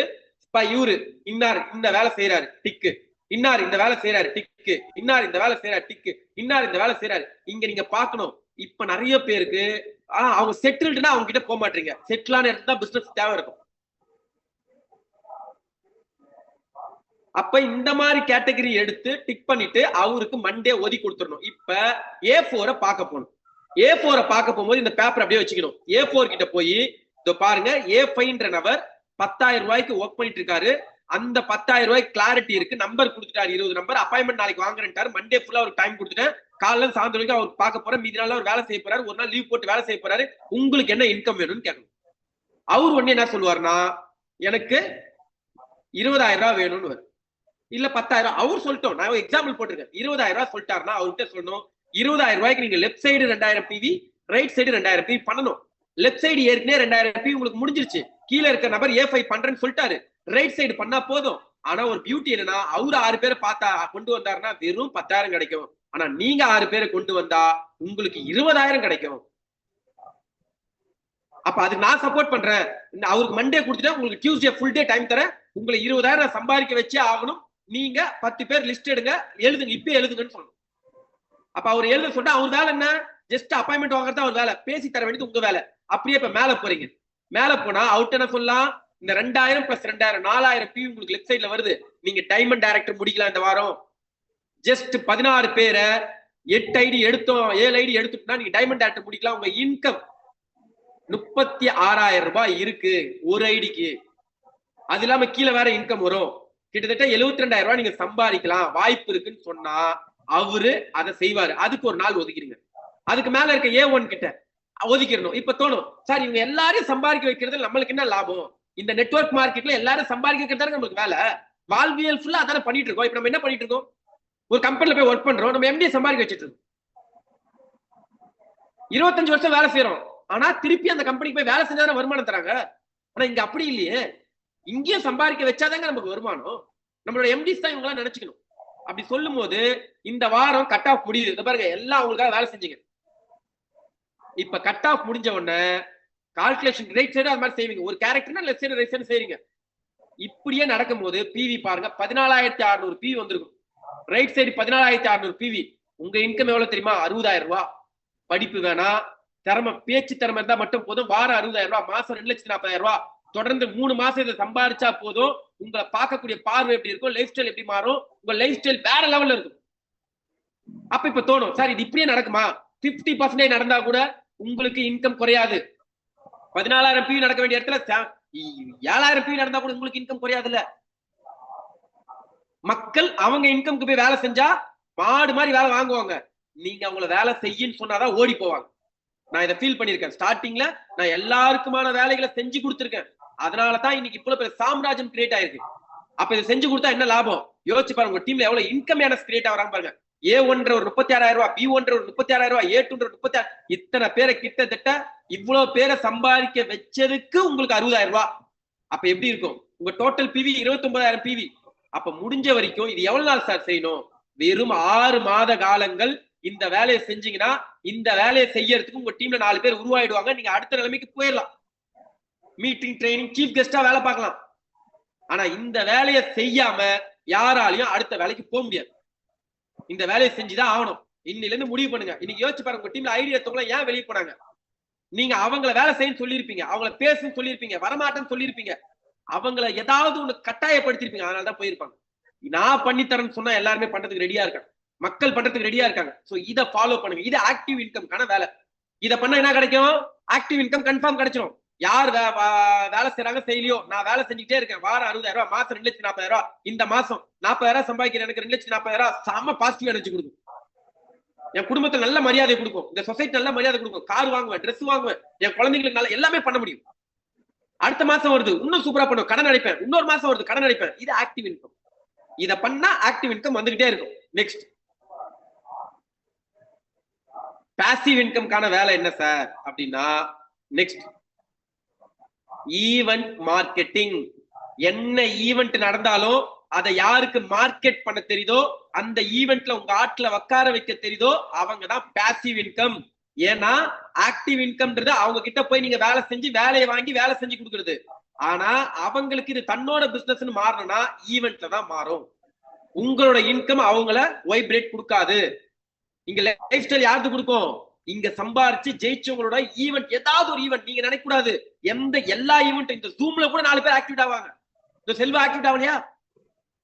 இவரு இன்னார் இந்த வேலை செய்யறாரு டிக்கு, இன்னார் இந்த வேலை செய்யறாரு டிக்கு, இன்னார் இந்த வேலை செய்யறாரு டிக்கு, இன்னார் இந்த வேலை செய்யறாரு. இங்க நீங்க பாக்கணும், இப்ப நிறைய பேருக்கு அவங்க செட்டில்டுனா அவங்க கிட்ட போக மாட்டீங்க. செட்டிலான இடத்துல தான் பிசினஸ் தேவை இருக்கும். அப்ப இந்த மாதிரி கேட்டகரி எடுத்து டிக் பண்ணிட்டு அவருக்கு மண்டே ஒதுக்கி கொடுத்துடணும். இப்ப A4 பார்க்க போகணும். A4 பார்க்க போகும்போது இந்த பேப்பர் அப்படியே வச்சுக்கணும். A4 கிட்ட போய் இதோ பாருங்க, A5ன்ற நபர் 10,000 ரூபாய்க்கு ஒர்க் பண்ணிட்டு இருக்காரு. அந்த 10,000 ரூபாய்க்கு கிளாரிட்டி இருக்கு. நம்பர் கொடுத்துட்டாரு, 20 நம்பர். அப்பாயின்மெண்ட் நாளைக்கு வாங்குறேன்ட்டாரு. மண்டே ஃபுல்லா ஒரு டைம் கொடுத்துட்டேன். காலைல சாயந்தரம் வரைக்கும் அவர் பார்க்க போறேன். மீதி நாள் அவர் வேலை செய்ய போறாரு. ஒரு நாள் லீவ் போட்டு வேலை செய்ய போறாரு. உங்களுக்கு என்ன இன்கம் வேணும்னு கேட்கணும். அவர் உடனே என்ன சொல்லுவாருன்னா, எனக்கு 20,000 ரூபாய் வேணும்னு வரும். இல்ல 10,000 அவர் சொல்லிட்டோம். நான் எக்ஸாம்பிள் போட்டிருக்கேன். 20,000 ரூபாய் சொல்லிட்டாருன்னா அவர்கிட்ட சொல்லணும், 20,000 ரூபாய்க்கு நீங்க left side 2000 PV, right side 2000 PV பண்ணணும். லெஃப்ட் சைடு ஏற்கனவே 2000 PV உங்களுக்கு முடிஞ்சிருச்சு. கீழே இருக்க நபர் A5 பண்றேன்னு சொல்லிட்டாரு. ரைட் சைடு பண்ணா போதும். ஆனா ஒரு பியூட்டி என்னன்னா, அவரு 6 பேரை பார்த்தா கொண்டு வந்தாருன்னா வெறும் 10,000 கிடைக்கும். ஆனா நீங்க 6 பேரை கொண்டு வந்தா உங்களுக்கு 20,000 கிடைக்கும். அப்ப அதுக்கு நான் சப்போர்ட் பண்றேன். அவருக்கு மண்டே கொடுத்துட்டேன், உங்களுக்கு டியூஸ்டே ஃபுல் டே டைம் தரேன். உங்களை 20,000 சம்பாதிக்க வச்சே ஆகணும். நீங்க 10 பேர் லிஸ்ட் எடுங்க, எழுதுங்க, இப்பயே எழுதுங்கன்னு சொல்லணும். அப்ப அவர் எழுத சொன்னா அவர் வேலை என்ன? ஜஸ்ட் அப்பாயின்மெண்ட் வாங்குறது அவர் வேலை, பேசி தர வேண்டியது உங்க வேலை. அப்படியே இப்ப மேல போறீங்க, மேல போனா அவுட் என்ன சொல்லலாம்? இந்த 2000 + 2000 4000 PV உங்களுக்கு லெஃப்ட் சைட்ல வருது. நீங்க டைமண்ட் டைரக்டர் முடிக்கலாம் இந்த வாரம். ஜஸ்ட் 16 பேரை 8 ஐடி எடுத்தோம், 7 ஐடி எடுத்துட்டா நீங்க டைமண்ட் டைரக்டர் முடிக்கலாம். உங்க இன்கம் 36,000 ரூபாய் இருக்கு ஒரு ஐடிக்கு. அது இல்லாம கீழே வேற இன்கம் வரும், கிட்டத்தட்ட 72,000 ரூபாய் நீங்க சம்பாதிக்கலாம் வாய்ப்பு இருக்குன்னு சொன்னா அவரு அதை செய்வாரு. அதுக்கு ஒரு நாள் ஒதுக்கிடுங்க. அதுக்கு மேல இருக்க A1 கிட்ட ஒதுக்கிடணும். இப்ப தோணும், சார் இவங்க எல்லாரையும் சம்பாதிக்க வைக்கிறது நம்மளுக்கு என்ன லாபம்? இந்த நெட்வொர்க் மார்க்கெட்ல எல்லாரும் சம்பாதிக்க வைக்கிறது நம்மளுக்கு வேலை, வாழ்வியல் ஃபுல்லா அதான பண்ணிட்டு இருக்கோம். இப்ப நம்ம என்ன பண்ணிட்டு இருக்கோம்? ஒரு கம்பெனில போய் ஒர்க் பண்றோம், நம்ம MD சம்பாதிக்க வச்சுட்டு இருக்கோம். 25 வருஷம் வேலை செய்யறோம், ஆனா திருப்பி அந்த கம்பெனிக்கு போய் வேலை செஞ்சாதான் வருமானம் தராங்க. ஆனா இங்க அப்படி இல்லையே, இங்கேயும் சம்பாதிக்க வச்சாதாங்க நமக்கு வருமானம். நம்மளோட MDs தான் இவங்களாம் நினைச்சுக்கணும். அப்படி சொல்லும் போது இந்த வாரம் கட் ஆஃப் முடியுது. இந்த பாருங்க, எல்லாம் அவங்களுக்காக வேலை செஞ்சீங்க. இப்ப கட் ஆஃப் முடிஞ்ச உடனே கால்குலேஷன் ரைட் சைடு அது மாதிரி செய்வீங்க. ஒரு கேரக்டர்னா லெஃப்ட் சைடு ரைட் சைடு செய்றீங்க. இப்படியே நடக்கும்போது PV பாருங்க 14,600 PV வந்திருக்கும். Right side 14,600 PV. உங்க இன்கம் எவ்வளவு தெரியுமா? 60,000 ரூபாய். படிப்பு வேணா, திறமை, பேச்சு திறமை இருந்தா மட்டும் போதும். வாரம் 60,000 ரூபாய், மாசம் 2,40,000 ரூபாய். தொடர்ந்து 3 மாசம் இதை சம்பாதிச்சா போதும். உங்களை பார்க்கக்கூடிய பார்வை எப்படி இருக்கும், லைஃப் ஸ்டைல் எப்படி மாறும், உங்க லைஃப் ஸ்டைல் வேற லெவல்ல இருக்கும். அப்ப இப்ப தோணும், சார் இது இப்படியே நடக்குமா? 50% நடந்தா கூட உங்களுக்கு இன்கம் குறையாது. 14,000 PV நடக்க வேண்டிய இடத்துல 7,000 PV நடந்தா கூட உங்களுக்கு இன்கம் குறையாதுல்ல. மக்கள் அவங்க இன்கம்க்கு போய் வேலை செஞ்சா மாடு மாதிரி வேலை வாங்குவாங்க. நீங்க அவங்கள வேலை செய்யின்னு சொன்னாதான் ஓடி போவாங்க. நான் இதை ஃபீல் பண்ணிருக்கேன். ஸ்டார்டிங்ல நான் எல்லாருக்குமான வேலைகளை செஞ்சு கொடுத்துருக்கேன். அதனாலதான் இன்னைக்கு இவ்வளவு பெரிய சாம்ராஜ்யம் கிரியேட் ஆயிருக்கு. அப்ப இதை செஞ்சு கொடுத்தா என்ன லாபம்? யோசிச்சு பாருங்க, உங்க டீம்ல எவ்வளவு இன்கம் ஏனஸ் கிரியேட் ஆகிறாங்க பாருங்க. A1 ஒரு 36,000 ரூபாய், B1 ஒரு 36,000 ரூபாய், A2 36,000. இத்தனை பேரை கிட்டத்தட்ட இவ்வளவு பேரை சம்பாதிக்க வச்சதுக்கு உங்களுக்கு 60,000 ரூபாய். அப்ப எப்படி இருக்கும்? உங்க டோட்டல் PV 29,000 PV. அப்ப முடிஞ்ச வரைக்கும் இது எவ்வளவு நாள் சார் செய்யணும்? வெறும் 6 மாத காலங்கள் இந்த வேலையை செஞ்சீங்கன்னா இந்த வேலையை செய்யறதுக்கு உங்க டீம்ல 4 பேர் உருவாயிடுவாங்க. நீங்க அடுத்த நிலைமைக்கு போயிடலாம். மீட்டிங், ட்ரைனிங், சீஃப் கெஸ்டா வேலை பார்க்கலாம். ஆனா இந்த வேலையை செய்யாம யாராலையும் அடுத்த வேலைக்கு போக முடியாது. இந்த வேலையை செஞ்சுதான் ஆகணும். இன்னில இருந்து முடிவு பண்ணுங்க. இன்னைக்கு யோசிச்சு பாருங்க, உங்க டீம்ல ஐடியா எடுத்தவங்க ஏன் வெளியே போனாங்க? நீங்க அவங்கள வேலை செய்யணும்னு சொல்லியிருப்பீங்க, அவங்கள பேசுன்னு சொல்லியிருப்பீங்க, வரமாட்டேன்னு சொல்லியிருப்பீங்க, அவங்கள ஏதாவது ஒண்ணு கட்டாயப்படுத்திருப்பீங்க. அதனாலதான் போயிருப்பாங்க. நான் பண்ணித்தரேன்னு சொன்னா எல்லாருமே பண்றதுக்கு ரெடியா இருக்காங்க, மக்கள் பண்றதுக்கு ரெடியா இருக்காங்க. சோ இதை ஃபாலோ பண்ணுங்க. இது ஆக்டிவ் இன்கம்கான வேலை. இதை பண்ண என்ன கிடைக்கும்? ஆக்டிவ் இன்கம் கன்ஃபார்ம் கிடைச்சிடும். யார் வேலை செய்யறாங்க செய்யலையோ, நான் வேலை செஞ்சுட்டே இருக்கேன். வாரம் 60,000 ரூபாய், மாசம் 2,40,000 ரூபாய். இந்த மாசம் 40,000 சம்பாதிக்கிறேன், எனக்கு 2,40,000 செம பாசிட்டிவ் எனர்ஜி கொடுக்கும். என் குடும்பத்துல நல்ல மரியாதை கொடுக்கும், இந்த சொசைட்டி நல்ல மரியாதை கொடுக்கும். கார் வாங்குவேன், ட்ரெஸ் வாங்குவேன், என் குழந்தைங்களுக்கு நல்ல எல்லாமே பண்ண முடியும். அடுத்த மாசம் வருது, இன்னும் சூப்பரா பண்ணுவேன், கடன் அடைப்பேன். இன்னொரு மாசம் வருது, கடன் அடைப்பேன். இது ஆக்டிவ் இன்கம். இதை பண்ணா ஆக்டிவ் இன்கம் வந்துகிட்டே இருக்கும். நெக்ஸ்ட் பாசிவ் இன்கம்கான வேலை என்ன சார் அப்படின்னா, நெக்ஸ்ட் ஈவென்ட் மார்க்கெட்டிங். என்ன ஈவென்ட் நடந்தாலும் அதை யாருக்கு மார்க்கெட் பண்ண தெரியுதோ, அந்த ஈவென்ட்ல உங்க ஆட்ல உட்கார வைக்க தெரியுதோ, அவங்க தான் பாசிவ் இன்கம். ஏன்னா ஆக்டிவ் இன்கம்ன்றது அவங்க கிட்ட போய் நீங்க வேலை செஞ்சு வேலையை வாங்கி வேலை செஞ்சு கொடுக்குறது. ஆனா அவங்களுக்கு இது தன்னோட பிசினஸ்ன்னு மாறணும்னா ஈவென்ட்ல தான் மாறும். உங்களோட இன்கம் அவங்கள வைப்ரேட் கொடுக்காது. இங்க லைஃப் ஸ்டைல் யாருக்கு கொடுக்கும்? இங்க சம்பாரிச்சு ஜெயிச்சவங்களோட ஈவென்ட், ஏதாவது ஒரு ஈவென்ட் நீங்க நினைக்க கூடாது. எல்லா ஈவென்ட், இந்த ஜூம்ல கூட 4 பேர் ஆக்டிவேட் ஆவாங்க, இந்த செல்வா ஆக்டிவேட் ஆகலையா?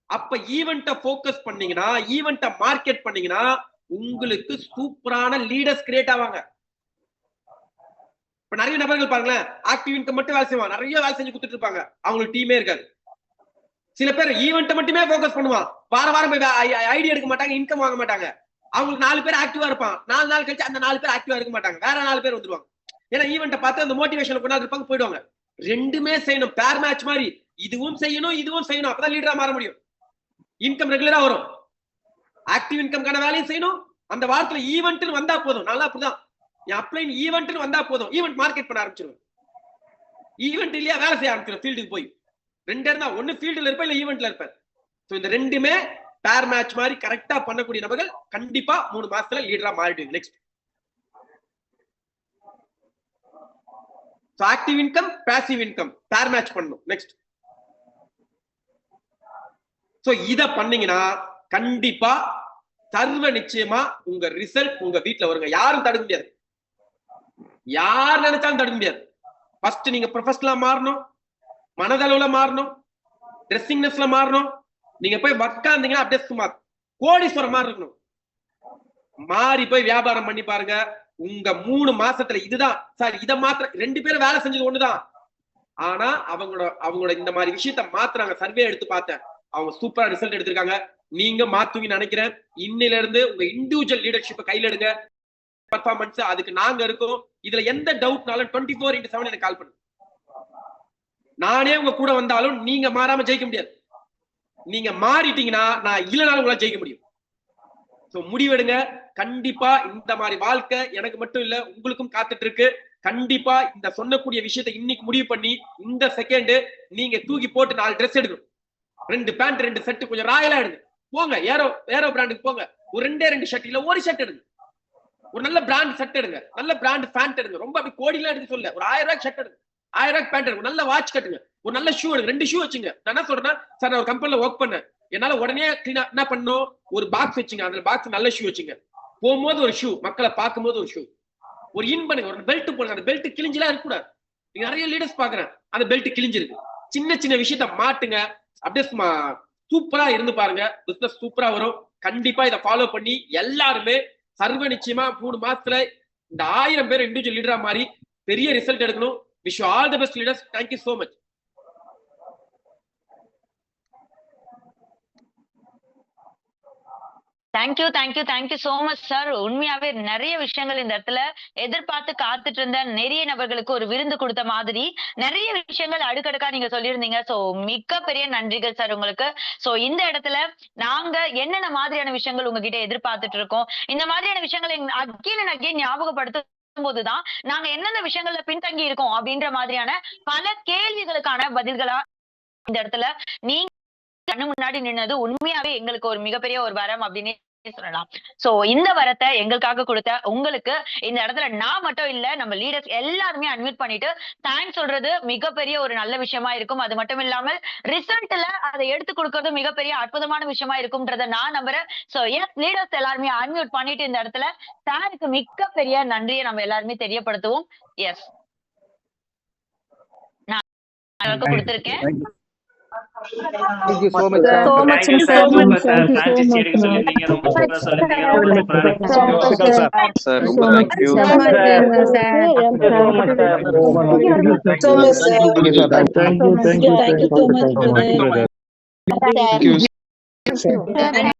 அப்ப ஈவென்ட்ட போக்கஸ் பண்ணீங்கன்னா, ஈவென்ட்ட மார்க்கெட் பண்ணீங்கன்னா உங்களுக்கு சூப்பரான லீடர்ஸ் கிரியேட் ஆவாங்க. இப்ப நிறைய நபர்கள் பாருங்களேன், ஆக்டிவ் இன்கம் மட்டும் வேலை செய்வாங்க, நிறைய வேலை செஞ்சு கொடுத்துட்டு இருப்பாங்க, அவங்களுக்கு டீமே இருக்காது. சில பேர் ஈவென்ட்ட மட்டுமே போக்கஸ் பண்ணுவான், வாரம் போய் ஐடியா எடுக்க மாட்டாங்க, இன்கம் வாங்க மாட்டாங்க. அவங்களுக்கு 4 பேர் ஆக்டிவா இருப்பான், 4 நாள் கழிச்சு அந்த 4 பேர் ஆக்டிவா இருக்க மாட்டாங்க, வேற 4 பேர் வந்துருவாங்க. ஏன்னா ஈவென்ட்ட பார்த்து அந்த மோட்டிவேஷன் கொண்டாந்து இருப்பாங்க, போயிடுவாங்க. ரெண்டுமே செய்யணும், பேர் மேட்ச் மாதிரி. இதுவும் செய்யணும், இதுவும் செய்யணும், அப்பதான் லீடரா மாற முடியும். இன்கம் ரெகுலரா வரும். ஆக்டிவ் இன்கம்கான வேலையும் செய்யணும். அந்த வாரத்துல ஈவென்ட்னு வந்தா போதும். நல்லா அப்படிதான், என் அப்ளைன் ஈவென்ட்னு வந்தா போதும், ஈவென்ட் மார்க்கெட் பண்ண ஆரம்பிச்சிருவேன். ஈவென்ட் இல்லையா வேலை செய்ய ஆரம்பிச்சிருவேன். ஃபீல்டுக்கு போய் 2 இருந்தா, ஒன்னு ஃபீல்டுல இருப்பேன், இல்ல ஈவென்ட்ல இருப்பேன். இந்த ரெண்டுமே பேர் மேட்ச் மாதிரி கரெக்டா பண்ணக்கூடிய நபர்கள் கண்டிப்பா 3 மாசத்துல லீடரா மாறிடுவீங்க. Next active income, passive income pair match பண்ணணும். நெக்ஸ்ட் சோ இத பண்ணீங்கன்னா கண்டிப்பா சர்வ நிச்சயமா உங்க ரிசல்ட் உங்க வீட்டுல வருங்க. யாரும் தடுக்க முடியாது, யார் நினைச்சாலும் தடுக்க முடியாது. ஃபர்ஸ்ட் நீங்க ப்ரொஃபஷனலா மாறணும், மனதளவுல மாறணும், ட்ரெஸ்ஸிங்னஸ்ல மாறணும். நீங்க போய் உட்கார்ந்தீங்கன்னா அப்படியே சும்மா கோடீஸ்வரம் மாதிரி இருக்கணும். மாறி போய் வியாபாரம் பண்ணி பாருங்க. உங்க 3 மாசத்துல இதுதான் சார், இதை மாத்திர 2 பேரும் வேலை செஞ்சது ஒண்ணுதான். ஆனா அவங்களோட இந்த மாதிரி விஷயத்த மாத்துறாங்க. சர்வே எடுத்து பார்த்தேன், அவங்க சூப்பரா ரிசல்ட் எடுத்திருக்காங்க. நீங்க மாத்துவீங்கன்னு நினைக்கிறேன். இன்னில இருந்து உங்க இண்டிவிஜுவல் லீடர்ஷிப்பை கையில எடுங்க. பர்ஃபார்மன்ஸ் அதுக்கு நாங்க இருக்கோம். இதுல எந்த டவுட்னாலும் 24/7 எனக்கு கால் பண்ணுங்க. நானே உங்க கூட வந்தாலும் நீங்க மாறாம ஜெயிக்க முடியாது. நீங்க மாறிட்டீங்கன்னா நான் இல்லைனாலும் உங்களால ஜெயிக்க முடியும். சோ முடிவெடுங்க. கண்டிப்பா இந்த மாதிரி வாழ்க்கை எனக்கு மட்டும் இல்ல, உங்களுக்கும் காத்துட்டு இருக்கு. கண்டிப்பா இந்த சொன்னக்கூடிய விஷயத்தை இன்னைக்கு முடிவு பண்ணி இந்த செகண்ட் நீங்க தூக்கி போட்டு 4 ட்ரெஸ் எடுக்கணும். 2 பேண்ட் 2 செட் கொஞ்சம் ராயலா எடுங்க. போங்க ஏரோ பிராண்டுக்கு போங்க. ஒரு 2 ஷர்ட் இல்ல 1 ஷர்ட் எடுங்க. ஒரு நல்ல பிராண்ட் ஷர்ட் எடுங்க, நல்ல பிராண்ட் பேண்ட் எடுங்க. ரொம்ப அப்படி கோடிலாம் எடுக்க சொல்ல, ஒரு 1000 ரூபாய் ஷர்ட் எடுங்க, 1000 ரூபாய் பேண்ட் எடுங்க, நல்ல வாட்ச் கட்டுங்க, ஒரு நல்ல ஷூ எடுங்க, 2 ஷூ வச்சுங்க. நான் என்ன சொல்றேன்னா, சார் நான் ஒரு கம்பெனில ஒர்க் பண்ணேன், என்னால உடனே கிளீனா என்ன பண்ணணும், ஒரு பாக்ஸ் வச்சுங்க, அந்த பாக்ஸ் நல்ல ஷூ வச்சுங்க. போகும்போது ஒரு ஷூ, மக்களை பார்க்கும்போது ஒரு ஷூ, ஒரு இன் பண்ணுங்க, ஒரு பெல்ட் போடுங்க. அந்த பெல்ட் கிழிஞ்செல்லாம் இருக்கக்கூடாது. நீங்க நிறைய லீடர்ஸ் பாக்குறேன், அந்த பெல்ட் கிழிஞ்சிருக்கு. சின்ன சின்ன விஷயத்த மாட்டுங்க. அப்படியே சூப்பரா இருந்து பாருங்க, பிசினஸ் சூப்பரா வரும். கண்டிப்பா இதை ஃபாலோ பண்ணி எல்லாருமே சர்வ நிச்சயமா 3 மாசத்துல இந்த 1000 பேர் இண்டிவிஜுவல் லீடரா மாறி பெரிய ரிசல்ட் எடுக்கணும். Wish you all the best leaders. Thank you so much. Thank you so much sir. உண்மையாவே நிறைய விஷயங்கள் இந்த இடத்துல எதிர்பார்த்து காத்துட்டு இருந்த நிறைய நபர்களுக்கு ஒரு விருந்து கொடுத்த மாதிரி நிறைய விஷயங்கள் அடுக்கடுக்கா நீங்க சொல்லியிருந்தீங்க. சோ மிக பெரிய நன்றிகள் சார் உங்களுக்கு. சோ இந்த இடத்துல நாங்க என்னென்ன மாதிரியான விஷயங்கள் உங்ககிட்ட எதிர்பார்த்துட்டு இருக்கோம், இந்த மாதிரியான விஷயங்களை அகைன் ஞாபகப்படுத்தும் போதுதான் நாங்க எந்தெந்த விஷயங்கள்ல பின்தங்கி இருக்கோம் அப்படின்ற மாதிரியான பல கேள்விகளுக்கான பதில்களா இந்த இடத்துல நீங்க கண்ணு முன்னாடி நின்னது உண்மையாவே எங்களுக்கு ஒரு மிகப்பெரிய ஒரு வரம் அப்படின்னு சொல்லலாம். சோ இந்த வரத்தை எங்களுக்காக கொடுத்த உங்களுக்கு இந்த இடத்துல நான் மட்டும் இல்ல, நம்ம லீடர்ஸ் எல்லாருமே அட்மிட் பண்ணிட்டு தேங்க்ஸ் சொல்றது மிகப்பெரிய ஒரு நல்ல விஷயமா இருக்கும். அது மட்டும் இல்லாமல் ரிசல்ட்ல அதை எடுத்து கொடுக்கறது மிகப்பெரிய அற்புதமான விஷயமா இருக்கும்ன்றத நான் நம்புறேன். சோ எஸ் லீடர்ஸ் எல்லாருமே அன்மியூட் பண்ணிட்டு இந்த இடத்துல சாருக்கு மிகப்பெரிய நன்றியை நம்ம எல்லாருமே தெரியப்படுத்துவோம். எஸ் நான் கொடுத்திருக்கேன். Thank you so much, sir. Thank you so much, sir. Thank you so much, Sir, ரொம்ப thank you. Thank you so much. Thank you.